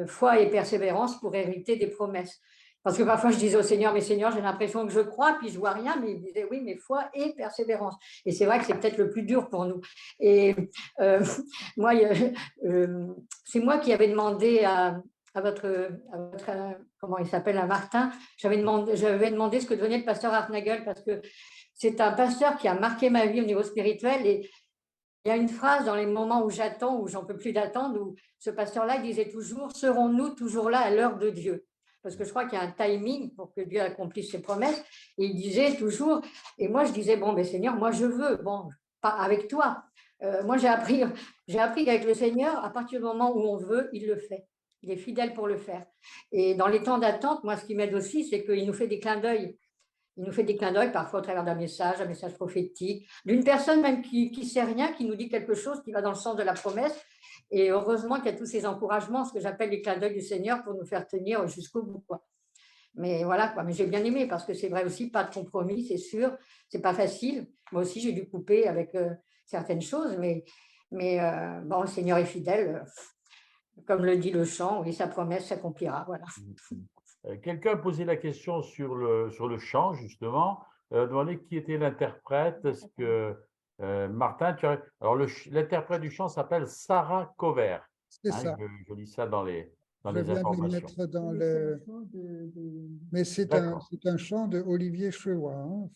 S5: foi et persévérance pour hériter des promesses. Parce que parfois, je disais au Seigneur, mais Seigneur, j'ai l'impression que je crois, puis je vois rien, mais il disait, oui, mais foi et persévérance. Et c'est vrai que c'est peut-être le plus dur pour nous. Et euh, moi, c'est moi qui avais demandé à votre comment il s'appelle, à Martin, j'avais demandé ce que devenait le pasteur Hartnagel, parce que c'est un pasteur qui a marqué ma vie au niveau spirituel. Et il y a une phrase dans les moments où j'attends, où j'en peux plus d'attendre, où ce pasteur-là disait toujours, serons-nous toujours là à l'heure de Dieu? Parce que je crois qu'il y a un timing pour que Dieu accomplisse ses promesses. Et il disait toujours, et moi je disais, bon, ben Seigneur, moi je veux, bon, pas avec toi. Moi j'ai appris qu'avec le Seigneur, à partir du moment où on veut, il le fait. Il est fidèle pour le faire. Et dans les temps d'attente, moi ce qui m'aide aussi, c'est qu'il nous fait des clins d'œil. Il nous fait des clins d'œil, parfois au travers d'un message, un message prophétique, d'une personne même qui ne sait rien, qui nous dit quelque chose qui va dans le sens de la promesse. Et heureusement qu'il y a tous ces encouragements, ce que j'appelle les clins d'œil du Seigneur, pour nous faire tenir jusqu'au bout, quoi. Mais voilà, quoi. Mais j'ai bien aimé, parce que c'est vrai aussi, pas de compromis, c'est sûr. C'est pas facile. Moi aussi, j'ai dû couper avec certaines choses, mais bon, le Seigneur est fidèle. Comme le dit le chant, oui, sa promesse s'accomplira. Voilà.
S1: Quelqu'un a posé la question sur le chant, justement, demandé qui était l'interprète. Est-ce que Martin, alors l'interprète du chant s'appelle Sarah Cover.
S6: C'est
S1: Hein,
S6: ça.
S1: je lis ça dans les
S6: Je viens de les
S1: informations.
S6: mettre dans le. Mais c'est
S1: D'accord,
S6: un chant de Olivier Chewa. Hein.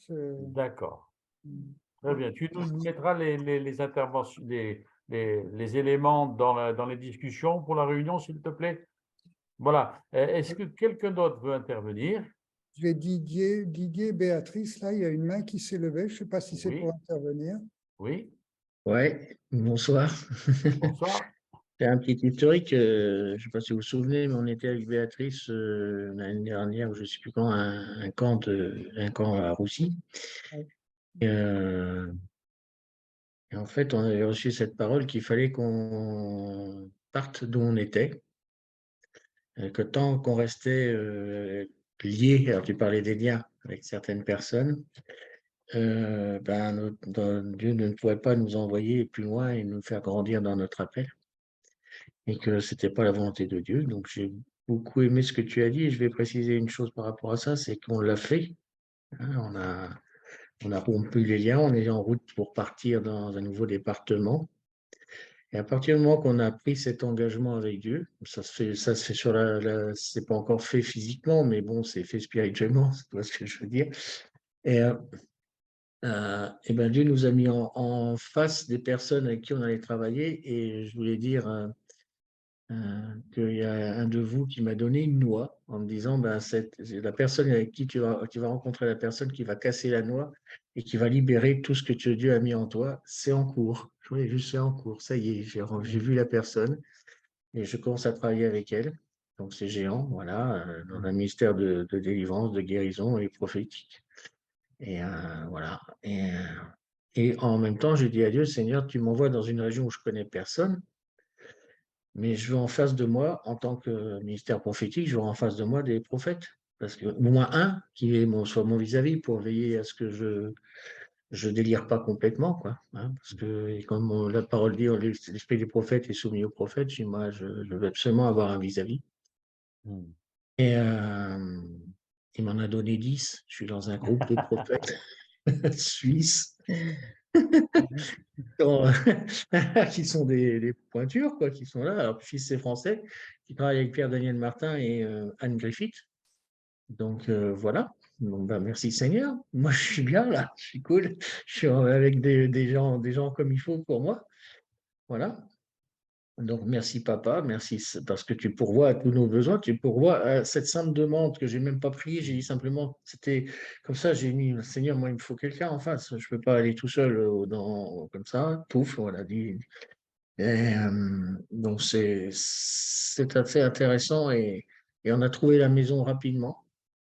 S1: d'accord. Très bien. Tu nous mettras les interventions, les éléments dans les discussions pour la réunion, s'il te plaît. Voilà. Est-ce que quelqu'un d'autre veut intervenir?
S6: J'ai Didier, Béatrice, là, il y a une main qui s'est levée. Je ne sais pas si c'est
S1: Oui.
S6: pour intervenir.
S1: Oui,
S7: Ouais, bonsoir.
S1: bonsoir.
S7: C'est un petit historique, je ne sais pas si vous vous souvenez, mais on était avec Béatrice l'année dernière, je ne sais plus quand, un camp à Roussy. Et en fait, on avait reçu cette parole qu'il fallait qu'on parte d'où on était, que tant qu'on restait liés, alors tu parlais des liens avec certaines personnes, Dieu ne pouvait pas nous envoyer plus loin et nous faire grandir dans notre appel, et que ce n'était pas la volonté de Dieu. Donc j'ai beaucoup aimé ce que tu as dit, et je vais préciser une chose par rapport à ça, c'est qu'on l'a fait. Hein, on a rompu les liens, on est en route pour partir dans un nouveau département. Et à partir du moment qu'on a pris cet engagement avec Dieu, ça se fait sur c'est pas encore fait physiquement, mais bon, c'est fait spirituellement, c'est pas ce que je veux dire. Et ben Dieu nous a mis en face des personnes avec qui on allait travailler, et je voulais dire qu'il y a un de vous qui m'a donné une noix en me disant, ben, la personne avec qui tu vas rencontrer la personne qui va casser la noix et qui va libérer tout ce que Dieu a mis en toi, c'est en cours. Je voulais juste, c'est en cours, ça y est, j'ai vu la personne et je commence à travailler avec elle. Donc c'est géant, voilà, dans un ministère de délivrance, de guérison et prophétique. Et voilà. Et en même temps, je dis à Dieu, Seigneur, tu m'envoies dans une région où je connais personne, mais je veux en face de moi, en tant que ministère prophétique, je veux en face de moi des prophètes. Parce que, au moins un, qui est soit mon vis-à-vis, pour veiller à ce que je délire pas complètement, quoi. Hein, parce que, et comme la parole dit, l'esprit des prophètes est soumis aux prophètes, moi, je veux absolument avoir un vis-à-vis. Et il m'en a donné 10. Je suis dans un groupe de prophètes suisses. Qui sont des pointures, quoi, qui sont là. Alors, fils c'est français, qui travaille avec Pierre-Daniel Martin et Anne Griffith. Donc, voilà. Donc, merci Seigneur. Moi, je suis bien là. Je suis cool. Je suis avec des gens comme il faut pour moi. Voilà. Donc, merci papa, merci parce que tu pourvois à tous nos besoins, tu pourvois à cette simple demande que j'ai même pas priée, j'ai dit simplement, c'était comme ça, j'ai mis, Seigneur, moi, il me faut quelqu'un en face, je peux pas aller tout seul comme ça, pouf, voilà, dit. Et, donc, c'est assez intéressant, et on a trouvé la maison rapidement.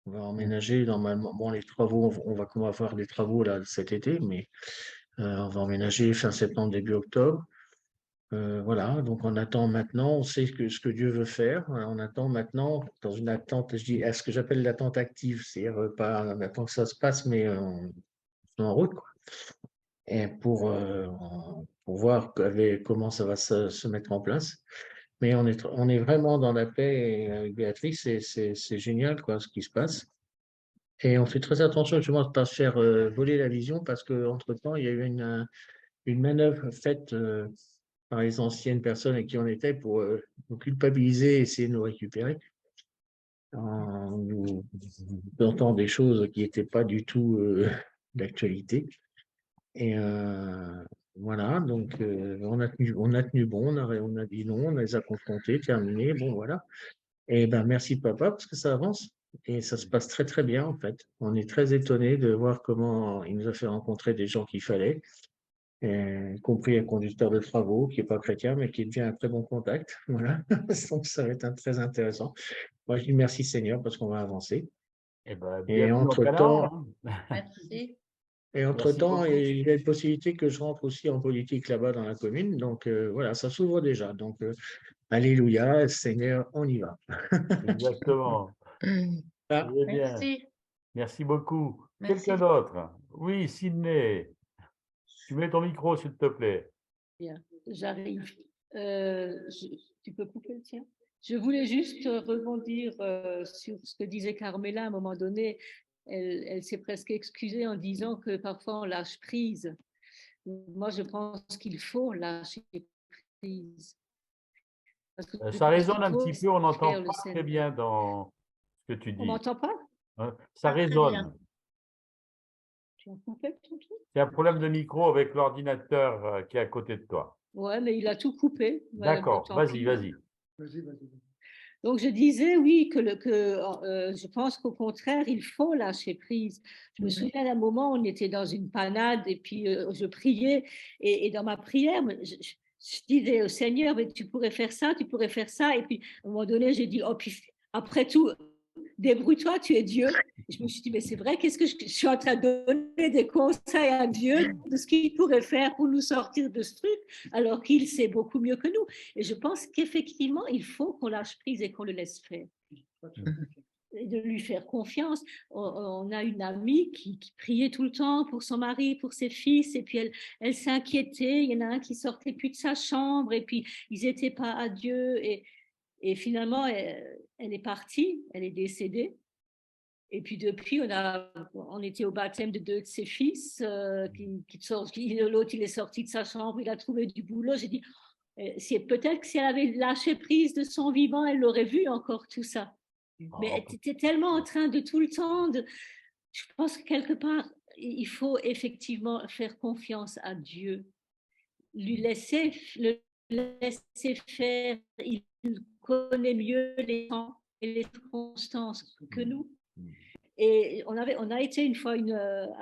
S7: On va emménager normalement. Bon, les travaux, on va avoir des travaux là cet été, mais on va emménager fin septembre, début octobre. Voilà, donc on attend maintenant, on sait ce que Dieu veut faire. On attend maintenant dans une attente, je dis, à ce que j'appelle l'attente active, c'est-à-dire pas on attend que ça se passe, mais on est en route, quoi. Et pour voir comment ça va se mettre en place. Mais on est vraiment dans la paix, et avec Béatrice, c'est génial, quoi, ce qui se passe. Et on fait très attention justement de ne pas se faire voler la vision, parce qu'entre-temps, il y a eu une manœuvre faite par les anciennes personnes avec qui on était pour nous culpabiliser et essayer de nous récupérer, en nous entendant des choses qui n'étaient pas du tout d'actualité. Et voilà, donc on a tenu bon, on a dit non, on les a confrontés, terminé, bon voilà. Et ben merci papa, parce que ça avance et ça se passe très très bien en fait. On est très étonnés de voir comment il nous a fait rencontrer des gens qu'il fallait, y compris un conducteur de travaux qui n'est pas chrétien, mais qui devient un très bon contact. Voilà. Donc, ça va être très intéressant. Moi, je dis merci Seigneur parce qu'on va avancer.
S1: Eh ben,
S7: Et
S1: bienvenue au
S7: entre-temps,
S1: Canada, hein.
S2: Merci.
S7: entre-temps,
S1: beaucoup.
S7: il y a une possibilité que je rentre aussi en politique là-bas dans la commune. Donc, voilà, ça s'ouvre déjà. Donc, alléluia, Seigneur, on y va.
S1: Exactement.
S7: Ah,
S1: Très bien.
S2: Merci.
S1: Merci beaucoup.
S2: Merci.
S1: Quelqu'un d'autre? Oui, Sydney. Tu mets ton micro, s'il te plaît.
S8: Bien, j'arrive. Tu peux couper le tien? Je voulais juste rebondir sur ce que disait Carmela à un moment donné. Elle s'est presque excusée en disant que parfois on lâche prise. Moi, je pense qu'il faut lâcher prise. Parce que
S1: Ça résonne un
S8: faut
S1: petit peu, on n'entend
S8: faire le
S1: pas très
S8: Seigneur.
S1: bien dans ce que tu
S8: On
S1: dis.
S8: m'entend pas?
S1: Hein, ça
S2: Pas très
S1: résonne.
S2: bien.
S8: Tu as coupé ton truc?
S1: C'est un problème de micro avec l'ordinateur qui est à côté de toi.
S8: Ouais, mais il a tout coupé.
S1: D'accord,
S8: Tant
S1: vas-y,
S8: pis.
S1: vas-y.
S8: Donc, je disais, oui, je pense qu'au contraire, il faut lâcher prise. Je me souviens d'un moment où on était dans une panade et puis je priais. Et dans ma prière, je disais au Seigneur, mais tu pourrais faire ça, tu pourrais faire ça. Et puis, à un moment donné, j'ai dit, oh, puis, après tout, débrouille-toi, tu es Dieu. Et je me suis dit, mais c'est vrai, qu'est-ce que je suis en train de donner des conseils à Dieu de ce qu'il pourrait faire pour nous sortir de ce truc, alors qu'il sait beaucoup mieux que nous. Et je pense qu'effectivement, il faut qu'on lâche prise et qu'on le laisse faire. Et de lui faire confiance. On a une amie qui priait tout le temps pour son mari, pour ses fils, et puis elle s'inquiétait. Il y en a un qui sortait plus de sa chambre, et puis ils n'étaient pas à Dieu. Et finalement, elle est partie, elle est décédée. Et puis depuis, on était au baptême de 2 de ses fils. L'autre, il est sorti de sa chambre, il a trouvé du boulot. J'ai dit, peut-être que si elle avait lâché prise de son vivant, elle l'aurait vu encore tout ça. Mais tu étais tellement en train de tout le temps, je pense que quelque part, il faut effectivement faire confiance à Dieu, le laisser faire, il connaît mieux les temps et les circonstances que nous. Et on a été une fois à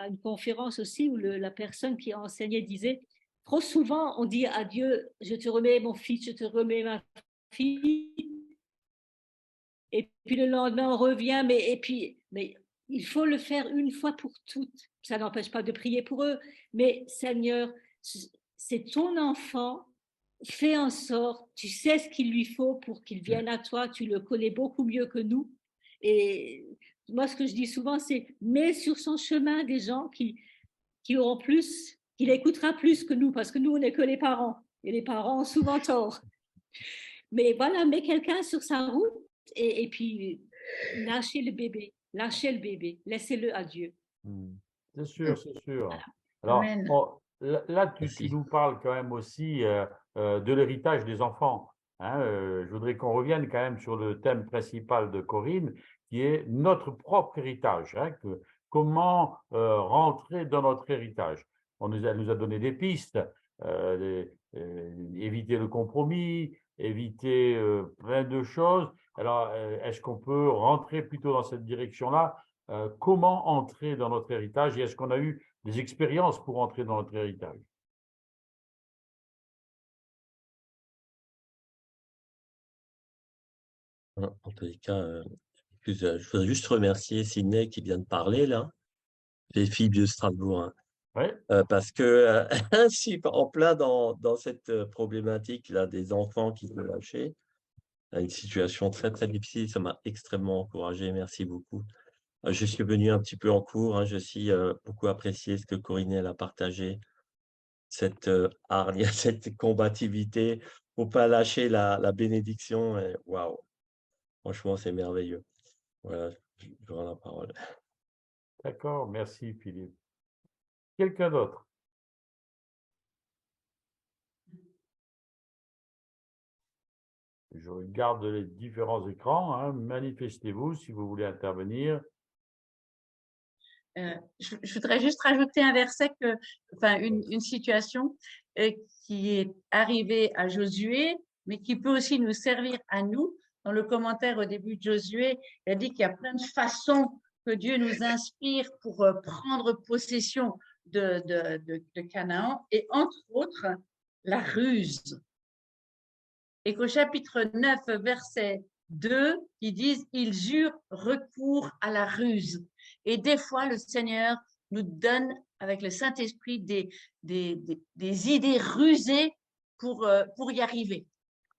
S8: une conférence aussi où la personne qui enseignait disait, trop souvent on dit à Dieu, je te remets mon fils, je te remets ma fille. Et puis le lendemain, on revient, mais il faut le faire une fois pour toutes. Ça n'empêche pas de prier pour eux. Mais Seigneur, c'est ton enfant, fais en sorte, tu sais ce qu'il lui faut pour qu'il vienne à toi, tu le connais beaucoup mieux que nous. Et moi, ce que je dis souvent, c'est mets sur son chemin des gens qui auront plus, qui l'écoutera plus que nous, parce que nous, on n'est que les parents. Et les parents ont souvent tort. Mais voilà, mets quelqu'un sur sa route. Et puis, lâchez le bébé, laissez-le à Dieu.
S1: C'est sûr, c'est sûr.
S8: Voilà.
S1: Alors, là, tu nous parles quand même aussi de l'héritage des enfants. Hein, je voudrais qu'on revienne quand même sur le thème principal de Corinne, qui est notre propre héritage. Hein, comment rentrer dans notre héritage. Elle nous a donné des pistes, éviter le compromis, éviter plein de choses. Alors, est-ce qu'on peut rentrer plutôt dans cette direction-là? Comment entrer dans notre héritage et est-ce qu'on a eu des expériences pour entrer dans notre héritage?
S9: En tous les cas, je voudrais juste remercier Sydney qui vient de parler là, les filles de Strasbourg, hein.
S1: Ouais.
S9: Parce que je suis en plein dans cette problématique là des enfants qui sont lâchés, une situation très très difficile. Ça m'a extrêmement encouragé. Merci beaucoup. Je suis venu un petit peu en cours. Hein, je suis beaucoup apprécié ce que Corinne elle a partagé, cette hargne, cette combativité pour pas lâcher la bénédiction. Waouh, franchement, c'est merveilleux. Voilà, je vous rends la parole.
S1: D'accord, merci Philippe. Quelqu'un d'autre? Je regarde les différents écrans. Hein. Manifestez-vous si vous voulez intervenir.
S2: Je voudrais juste rajouter un verset, une situation qui est arrivée à Josué, mais qui peut aussi nous servir à nous. Dans le commentaire au début de Josué, il a dit qu'il y a plein de façons que Dieu nous inspire pour prendre possession de Canaan, et entre autres, la ruse. Et qu'au chapitre 9, verset 2, ils disent « Ils eurent recours à la ruse ». Et des fois, le Seigneur nous donne, avec le Saint-Esprit, des idées rusées pour y arriver.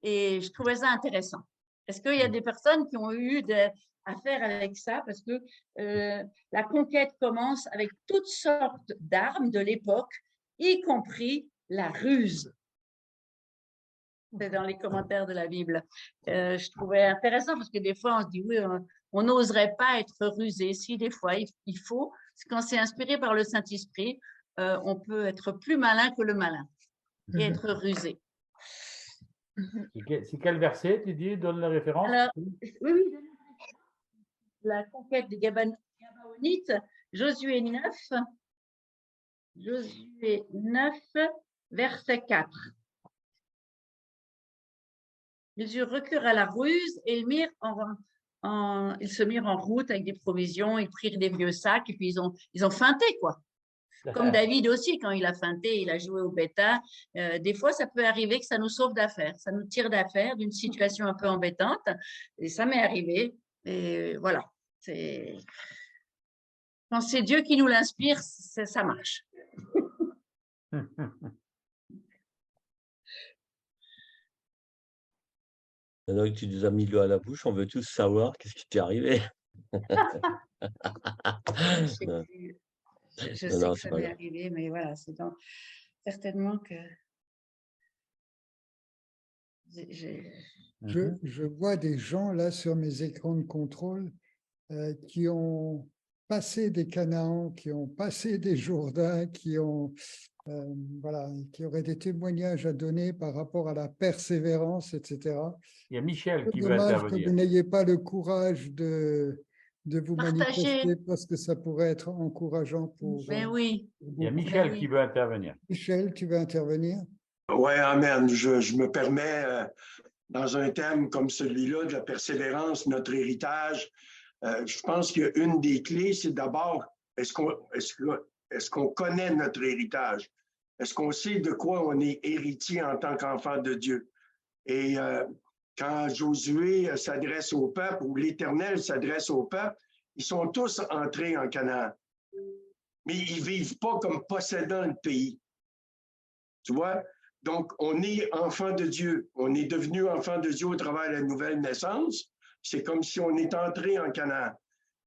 S2: Et je trouvais ça intéressant. Est-ce qu'il y a des personnes qui ont eu affaire avec ça? Parce que la conquête commence avec toutes sortes d'armes de l'époque, y compris la ruse. C'est dans les commentaires de la Bible. Je trouvais intéressant parce que des fois, on se dit, oui, on n'oserait pas être rusé. Si, des fois, il faut. Quand c'est inspiré par le Saint-Esprit, on peut être plus malin que le malin et être rusé.
S1: C'est quel verset, tu dis? Donne la référence.
S2: Alors, oui. La conquête des Gabaonites, Josué 9, verset 4. Ils eurent recours à la ruse et ils se mirent en route avec des provisions, ils prirent des vieux sacs et puis ils ont feinté, quoi. Comme David aussi, quand il a feinté, il a joué au bêta. Des fois, ça peut arriver que ça nous sauve d'affaires, ça nous tire d'affaires d'une situation un peu embêtante. Et ça m'est arrivé. Et voilà. Quand c'est Dieu qui nous l'inspire, ça marche.
S9: Maintenant que tu nous as mis l'eau à la bouche, on veut tous savoir qu'est-ce qui t'est arrivé.
S2: Je sais
S9: Non,
S2: plus. Je
S9: non,
S2: sais
S9: non,
S2: que
S9: c'est
S2: ça
S9: pas
S2: m'est
S9: grave.
S2: arrivé, mais voilà, certainement que j'ai.
S6: Je vois des gens là sur mes écrans de contrôle qui ont passé des Canaans, qui ont passé des Jourdains, voilà, qui auraient des témoignages à donner par rapport à la persévérance, etc.
S1: Il y a Michel
S6: C'est
S1: qui veut
S6: dommage que
S1: intervenir.
S6: vous n'ayez pas le courage de vous
S2: Partager.
S6: manifester parce que ça pourrait être encourageant pour
S2: Ben oui,
S1: Il y a
S6: beaucoup.
S1: Michel
S2: oui.
S1: qui veut intervenir.
S6: Michel, tu veux intervenir?
S10: Oui, amen. Je me permets, dans un thème comme celui-là, de la persévérance, notre héritage, je pense qu'une des clés, c'est d'abord, est-ce qu'on connaît notre héritage? Est-ce qu'on sait de quoi on est héritier en tant qu'enfant de Dieu? Et quand Josué s'adresse au peuple, ou l'Éternel s'adresse au peuple, ils sont tous entrés en Canaan. Mais ils ne vivent pas comme possédant le pays. Tu vois? Donc, on est enfant de Dieu. On est devenu enfant de Dieu au travers de la nouvelle naissance. C'est comme si on est entré en Canaan.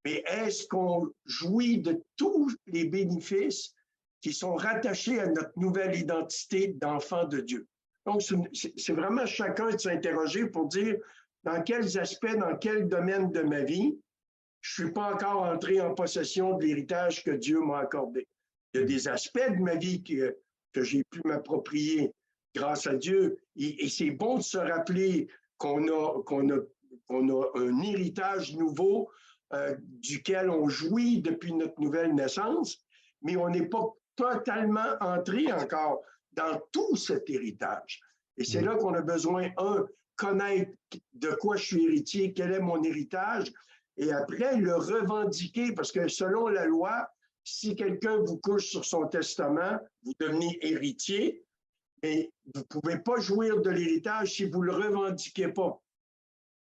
S10: Mais est-ce qu'on jouit de tous les bénéfices qui sont rattachés à notre nouvelle identité d'enfant de Dieu? Donc, c'est vraiment chacun de s'interroger pour dire dans quels aspects, dans quel domaine de ma vie, je ne suis pas encore entré en possession de l'héritage que Dieu m'a accordé. Il y a des aspects de ma vie que j'ai pu m'approprier grâce à Dieu. Et c'est bon de se rappeler qu'on a un héritage nouveau duquel on jouit depuis notre nouvelle naissance, mais on n'est pas totalement entré encore dans tout cet héritage. Et c'est là qu'on a besoin, connaître de quoi je suis héritier, quel est mon héritage, et après le revendiquer, parce que selon la loi, si quelqu'un vous couche sur son testament, vous devenez héritier, et vous ne pouvez pas jouir de l'héritage si vous ne le revendiquez pas.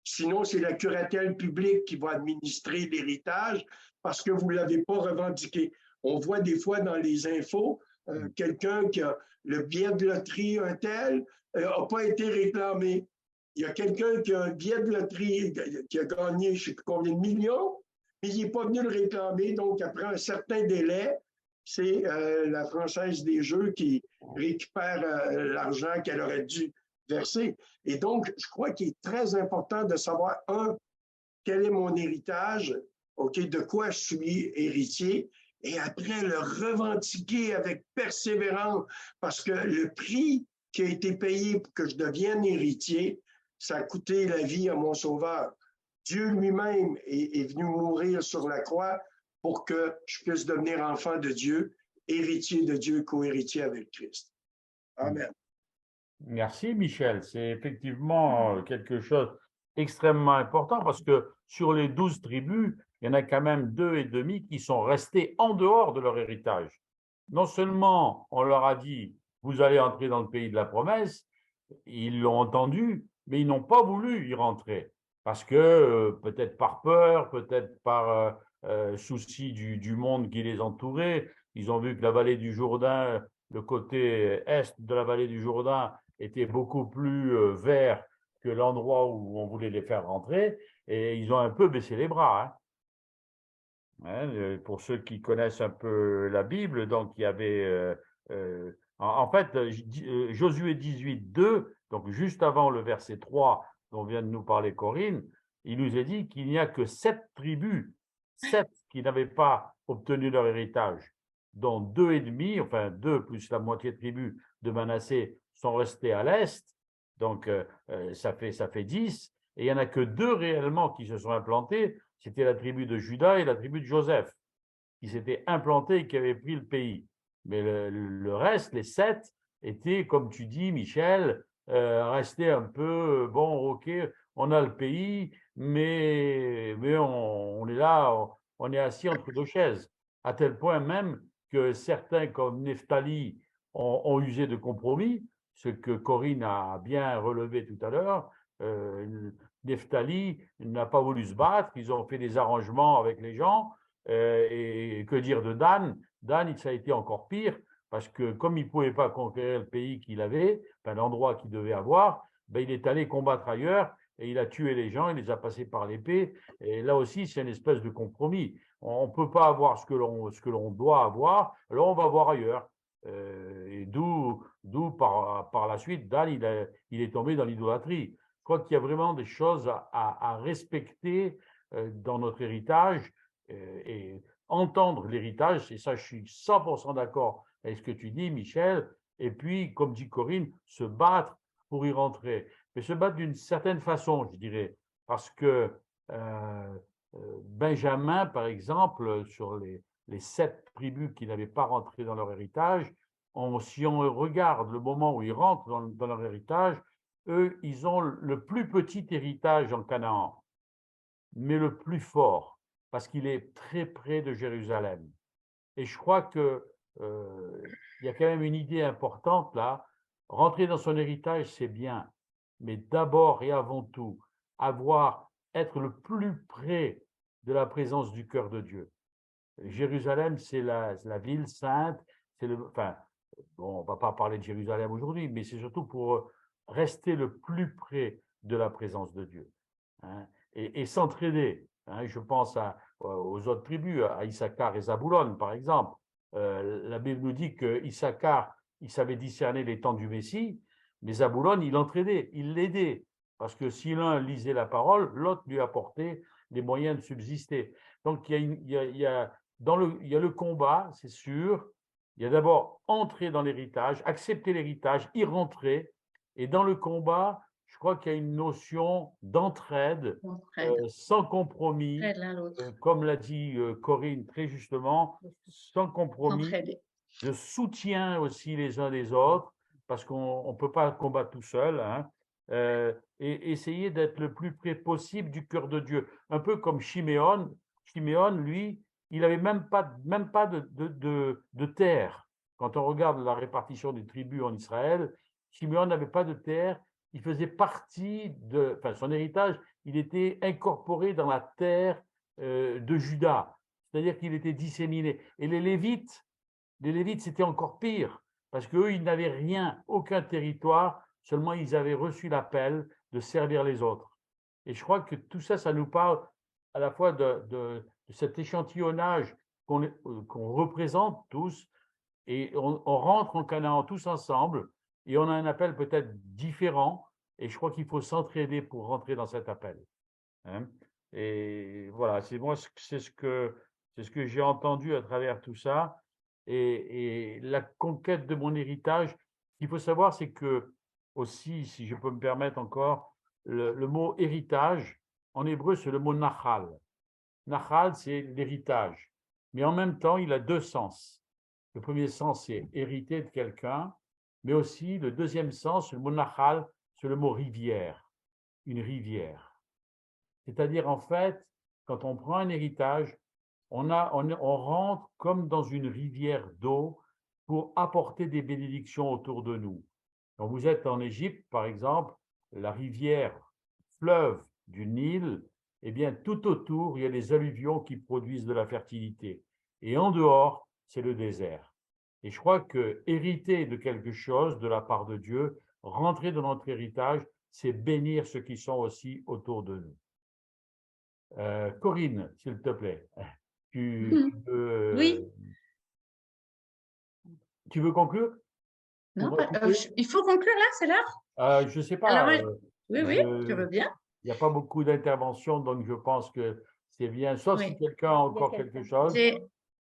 S10: Sinon, c'est la curatelle publique qui va administrer l'héritage parce que vous ne l'avez pas revendiqué. On voit des fois dans les infos, quelqu'un qui a le billet de loterie, un tel, n'a pas été réclamé. Il y a quelqu'un qui a un billet de loterie qui a gagné je ne sais plus combien de millions, mais il n'est pas venu le réclamer. Donc, après un certain délai, c'est la Française des Jeux qui récupère l'argent qu'elle aurait dû verser. Et donc, je crois qu'il est très important de savoir, quel est mon héritage, de quoi je suis héritier, et après le revendiquer avec persévérance, parce que le prix qui a été payé pour que je devienne héritier, ça a coûté la vie à mon sauveur. Dieu lui-même est venu mourir sur la croix pour que je puisse devenir enfant de Dieu, héritier de Dieu, co-héritier avec Christ. Amen.
S1: Merci Michel, c'est effectivement quelque chose d'extrêmement important parce que sur les 12 tribus, il y en a quand même 2,5 qui sont restés en dehors de leur héritage. Non seulement on leur a dit « vous allez entrer dans le pays de la promesse », ils l'ont entendu, mais ils n'ont pas voulu y rentrer parce que peut-être par peur, peut-être par souci du monde qui les entourait, ils ont vu que la vallée du Jourdain, le côté est de la vallée du Jourdain était beaucoup plus vert que l'endroit où on voulait les faire rentrer et ils ont un peu baissé les bras. Pour ceux qui connaissent un peu la Bible, donc il y avait en fait Josué 18, 2, donc juste avant le verset 3 dont vient de nous parler Corinne, il nous est dit qu'il n'y a que 7 tribus, 7 qui n'avaient pas obtenu leur héritage, dont 2,5, enfin 2 plus la moitié de tribus de Manassé sont restés à l'est, donc ça fait 10, et il n'y en a que 2 réellement qui se sont implantés, c'était la tribu de Juda et la tribu de Joseph, qui s'étaient implantés et qui avaient pris le pays. Mais le reste, les 7, étaient, comme tu dis, Michel, restés un peu, bon, ok, on a le pays, mais on est là, on est assis entre 2 chaises, à tel point même que certains comme Nephtali ont usé de compromis, ce que Corinne a bien relevé tout à l'heure. Nephtali n'a pas voulu se battre, ils ont fait des arrangements avec les gens. Et que dire de Dan? Dan, ça a été encore pire, parce que comme il ne pouvait pas conquérir le pays qu'il avait, enfin, l'endroit qu'il devait avoir, ben, il est allé combattre ailleurs et il a tué les gens, il les a passés par l'épée. Et là aussi, c'est une espèce de compromis. On ne peut pas avoir ce que l'on doit avoir, alors on va voir ailleurs. Et d'où par la suite, Dan, il est tombé dans l'idolâtrie. Je crois qu'il y a vraiment des choses à respecter dans notre héritage et entendre l'héritage. Et ça, je suis 100% d'accord avec ce que tu dis, Michel. Et puis, comme dit Corinne, se battre pour y rentrer. Mais se battre d'une certaine façon, je dirais. Parce que Benjamin, par exemple, sur les 7 tribus qui n'avaient pas rentré dans leur héritage, si on regarde le moment où ils rentrent dans leur héritage, eux, ils ont le plus petit héritage en Canaan, mais le plus fort, parce qu'il est très près de Jérusalem. Et je crois qu'il y a quand même une idée importante là. Rentrer dans son héritage, c'est bien, mais d'abord et avant tout, être le plus près de la présence du cœur de Dieu. Jérusalem, c'est la ville sainte. Enfin, bon, on ne va pas parler de Jérusalem aujourd'hui, mais c'est surtout pour rester le plus près de la présence de Dieu, hein, et s'entraider. Hein, je pense aux autres tribus, à Issachar et Zaboulon, par exemple. La Bible nous dit qu'Issachar, il savait discerner les temps du Messie, mais Zaboulon, il l'entraidait, il l'aidait. Parce que si l'un lisait la parole, l'autre lui apportait les moyens de subsister. Donc, il y a le combat, c'est sûr. Il y a d'abord entrer dans l'héritage, accepter l'héritage, y rentrer. Et dans le combat, je crois qu'il y a une notion d'entraide, sans compromis, comme l'a dit Corinne très justement, sans compromis, de soutien aussi les uns des autres, parce qu'on ne peut pas combattre tout seul, hein, et essayer d'être le plus près possible du cœur de Dieu. Un peu comme Chiméon. Chiméon, lui, il n'avait même pas de terre. Quand on regarde la répartition des tribus en Israël, Chiméon n'avait pas de terre. Il faisait partie son héritage, il était incorporé dans la terre de Juda. C'est-à-dire qu'il était disséminé. Et les Lévites, c'était encore pire, parce qu'eux, ils n'avaient rien, aucun territoire, seulement ils avaient reçu l'appel de servir les autres. Et je crois que tout ça, ça nous parle à la fois de cet échantillonnage qu'on représente tous, et on rentre en Canaan tous ensemble, et on a un appel peut-être différent, et je crois qu'il faut s'entraider pour rentrer dans cet appel. Hein. Et voilà, c'est ce que j'ai entendu à travers tout ça. Et la conquête de mon héritage, ce qu'il faut savoir, c'est que aussi, si je peux me permettre encore, le mot héritage, en hébreu, c'est le mot nachal. Nachal, c'est l'héritage. Mais en même temps, il a 2 sens. Le premier sens, c'est hériter de quelqu'un, mais aussi le deuxième sens, le mot nachal, c'est le mot rivière, une rivière. C'est-à-dire, en fait, quand on prend un héritage, on rentre comme dans une rivière d'eau pour apporter des bénédictions autour de nous. Quand vous êtes en Égypte, par exemple, la rivière, fleuve du Nil, eh bien, tout autour, il y a les alluvions qui produisent de la fertilité. Et en dehors, c'est le désert. Et je crois que hériter de quelque chose de la part de Dieu, rentrer dans notre héritage, c'est bénir ceux qui sont aussi autour de nous. Corinne, s'il te plaît, tu veux conclure?
S2: Non, il faut conclure là, c'est l'heure?
S1: Je ne sais pas.
S2: Alors, oui, je veux bien.
S1: Il n'y a pas beaucoup d'interventions, donc je pense que c'est bien. Sauf si quelqu'un a encore quelque chose.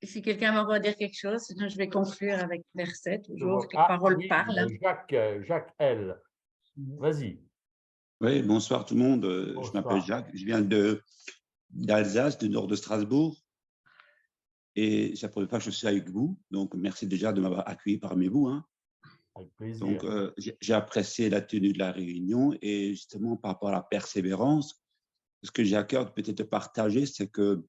S2: Si quelqu'un va dire quelque chose, sinon je vais conclure avec verset, toujours, que parole parle.
S1: Jacques L. Vas-y.
S11: Oui, bonsoir tout le monde.
S1: Bonsoir.
S11: Je m'appelle Jacques. Je viens d'Alsace, du nord de Strasbourg. Et c'est la première fois que je suis avec vous. Donc, merci déjà de m'avoir accueilli parmi vous. Hein.
S1: Avec plaisir.
S11: Donc, j'ai apprécié la tenue de la réunion. Et justement, par rapport à la persévérance, ce que j'ai à cœur de peut-être partager, c'est que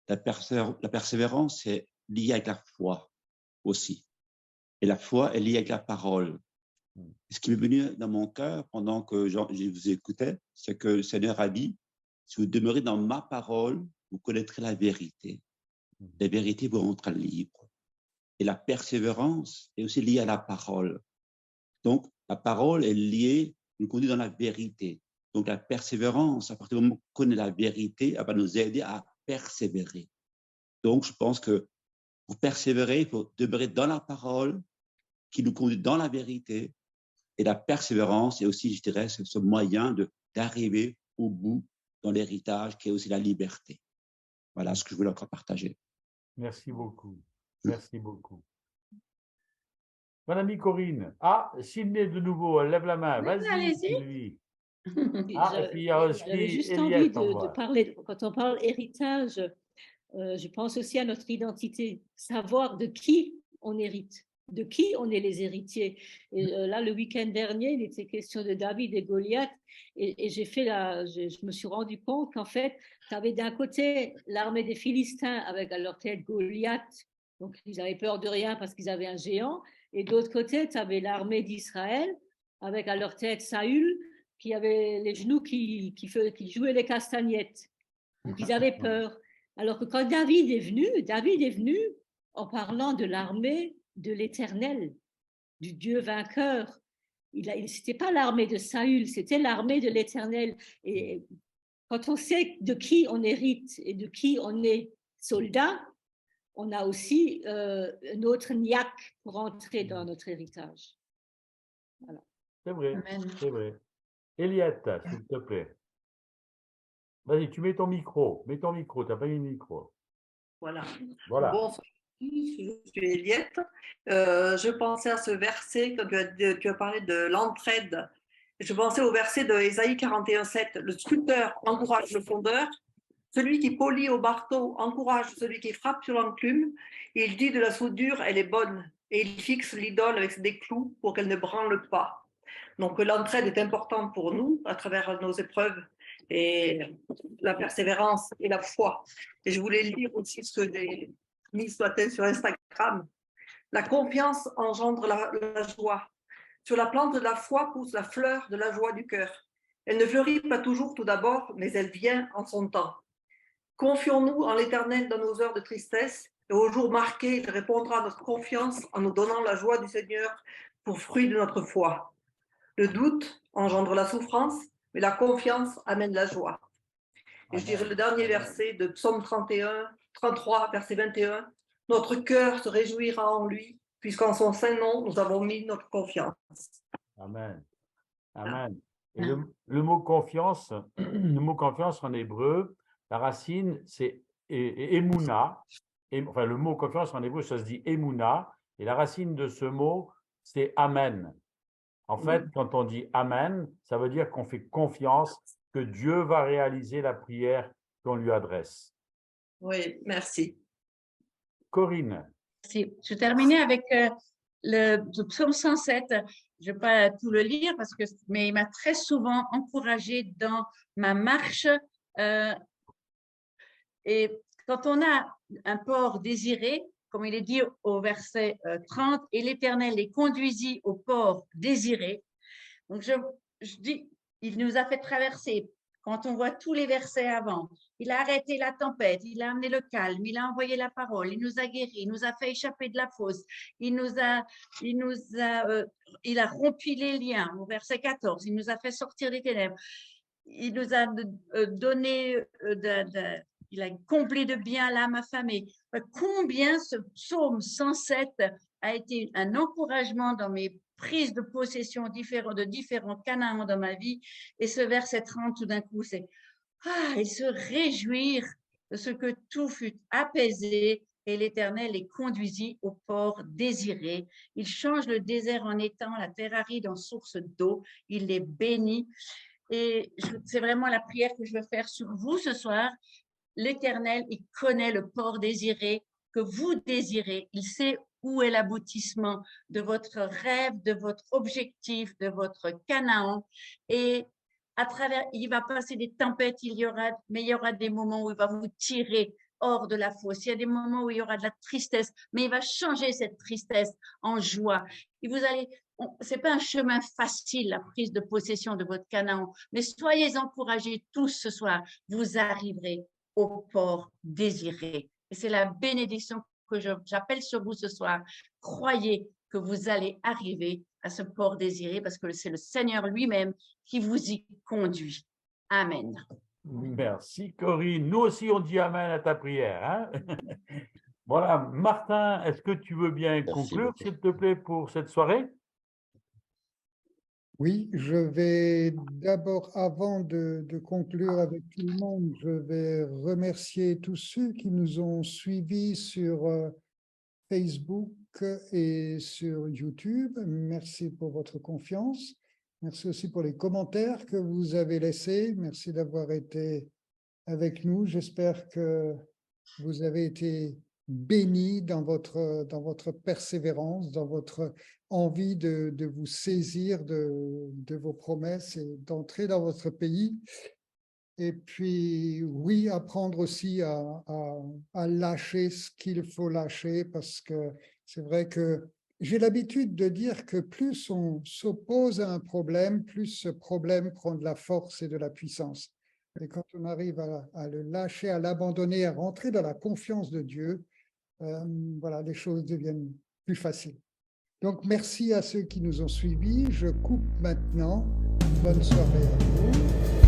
S11: la persévérance est liée avec la foi. aussi. Et la foi est liée avec la parole. Ce qui m'est venu dans mon cœur pendant que je vous écoutais, c'est que le Seigneur a dit, si vous demeurez dans ma parole, vous connaîtrez la vérité. La vérité vous rendra libre. Et la persévérance est aussi liée à la parole. Donc, la parole est liée, nous conduit dans la vérité. Donc, la persévérance, à partir du moment où on connaît la vérité, elle va nous aider à persévérer. Donc, je pense que pour persévérer, il faut demeurer dans la parole qui nous conduit dans la vérité. Et la persévérance est aussi, je dirais, ce moyen d'arriver au bout dans l'héritage qui est aussi la liberté. Voilà ce que je voulais encore partager.
S1: Merci beaucoup. Merci beaucoup. Mon amie Corinne. Ah, Sydney de nouveau, elle lève la main. Vas-y,
S2: allez-y.
S1: Sylvie. Ah, et puis il y a aussi
S8: J'avais juste
S1: Eliette,
S8: envie
S1: on
S8: de
S1: voit.
S8: parler, quand on parle héritage, je pense aussi à notre identité, savoir de qui on hérite, de qui on est les héritiers. Et là, le week-end dernier, il était question de David et Goliath, et je me suis rendu compte qu'en fait, tu avais d'un côté l'armée des Philistins avec à leur tête Goliath, donc ils avaient peur de rien parce qu'ils avaient un géant, et de l'autre côté, tu avais l'armée d'Israël avec à leur tête Saül, qui avait les genoux qui jouaient les castagnettes. Donc, ils avaient peur. Alors que quand David est venu en parlant de l'armée de l'Éternel, du Dieu vainqueur. C'était pas l'armée de Saül, c'était l'armée de l'Éternel. Et quand on sait de qui on hérite et de qui on est soldat, on a aussi un autre niaque pour entrer dans notre héritage. Voilà.
S1: C'est vrai,
S2: Amen.
S1: c'est vrai. Eliette, s'il te plaît. Vas-y, tu mets ton micro. Mets ton micro, tu n'as pas mis le micro.
S12: Voilà.
S1: Voilà.
S12: Bonsoir, je suis Eliette. Je pensais à ce verset quand tu as parlé de l'entraide. Je pensais au verset de Ésaïe 41,7. Le sculpteur encourage le fondeur. Celui qui polit au marteau encourage celui qui frappe sur l'enclume. Il dit de la soudure, elle est bonne. Et il fixe l'idole avec des clous pour qu'elle ne branle pas. Donc l'entraide est importante pour nous à travers nos épreuves et la persévérance et la foi. Et je voulais lire aussi ce que j'ai mis ce matin sur Instagram. La confiance engendre la joie. Sur la plante de la foi pousse la fleur de la joie du cœur. Elle ne fleurit pas toujours tout d'abord, mais elle vient en son temps. Confions-nous en l'Éternel dans nos heures de tristesse, et au jour marqué, il répondra à notre confiance en nous donnant la joie du Seigneur pour fruit de notre foi. Le doute engendre la souffrance, mais la confiance amène la joie. Et je dirais le dernier verset de Psaume 33, verset 21. Notre cœur se réjouira en lui, puisqu'en son saint nom, nous avons mis notre confiance.
S1: Amen. Amen. Et le mot confiance, en hébreu, la racine, c'est émouna. Enfin, le mot confiance en hébreu, ça se dit émouna. Et la racine de ce mot, c'est amen. En fait, quand on dit amen, ça veut dire qu'on fait confiance que Dieu va réaliser la prière qu'on lui adresse.
S12: Oui, merci.
S1: Corinne.
S2: Merci. Je terminais avec le psaume 107. Je ne vais pas tout le lire, mais il m'a très souvent encouragée dans ma marche. Et quand on a un port désiré, comme il est dit au verset 30, et l'Éternel les conduisit au port désiré. Donc, je dis, il nous a fait traverser, quand on voit tous les versets avant, il a arrêté la tempête, il a amené le calme, il a envoyé la parole, il nous a guéris, il nous a fait échapper de la fosse, il a rompu les liens, au verset 14, il nous a fait sortir des ténèbres, il nous a donné il a comblé de bien l'âme affamée. Combien ce psaume 107 a été un encouragement dans mes prises de possession de différents Canaans dans ma vie. Et ce verset 30, tout d'un coup, c'est et se réjouir de ce que tout fut apaisé et l'Éternel les conduisit au port désiré. Il change le désert en étang, la terre aride en source d'eau. Il les bénit. Et c'est vraiment la prière que je veux faire sur vous ce soir. L'Éternel, il connaît le port désiré que vous désirez. Il sait où est l'aboutissement de votre rêve, de votre objectif, de votre Canaan. Et à travers, il va passer des tempêtes, mais il y aura des moments où il va vous tirer hors de la fosse. Il y a des moments où il y aura de la tristesse, mais il va changer cette tristesse en joie. Et vous allez, c'est pas un chemin facile, la prise de possession de votre Canaan, mais soyez encouragés tous ce soir. Vous arriverez au port désiré. Et c'est la bénédiction que j'appelle sur vous ce soir. Croyez que vous allez arriver à ce port désiré parce que c'est le Seigneur lui-même qui vous y conduit. Amen.
S1: Merci Corinne. Nous aussi on dit Amen à ta prière. Hein. Voilà, Martin, est-ce que tu veux bien conclure, s'il te plaît, pour cette soirée?
S6: Oui, je vais d'abord, avant de conclure avec tout le monde, je vais remercier tous ceux qui nous ont suivis sur Facebook et sur YouTube. Merci pour votre confiance. Merci aussi pour les commentaires que vous avez laissés. Merci d'avoir été avec nous. J'espère que vous avez été bénis dans votre persévérance, dans votre envie de vous saisir de vos promesses et d'entrer dans votre pays. Et puis, oui, apprendre aussi à lâcher ce qu'il faut lâcher, parce que c'est vrai que j'ai l'habitude de dire que plus on s'oppose à un problème, plus ce problème prend de la force et de la puissance. Et quand on arrive à le lâcher, à l'abandonner, à rentrer dans la confiance de Dieu, voilà, les choses deviennent plus faciles. Donc, merci à ceux qui nous ont suivis. Je coupe maintenant. Bonne soirée à vous.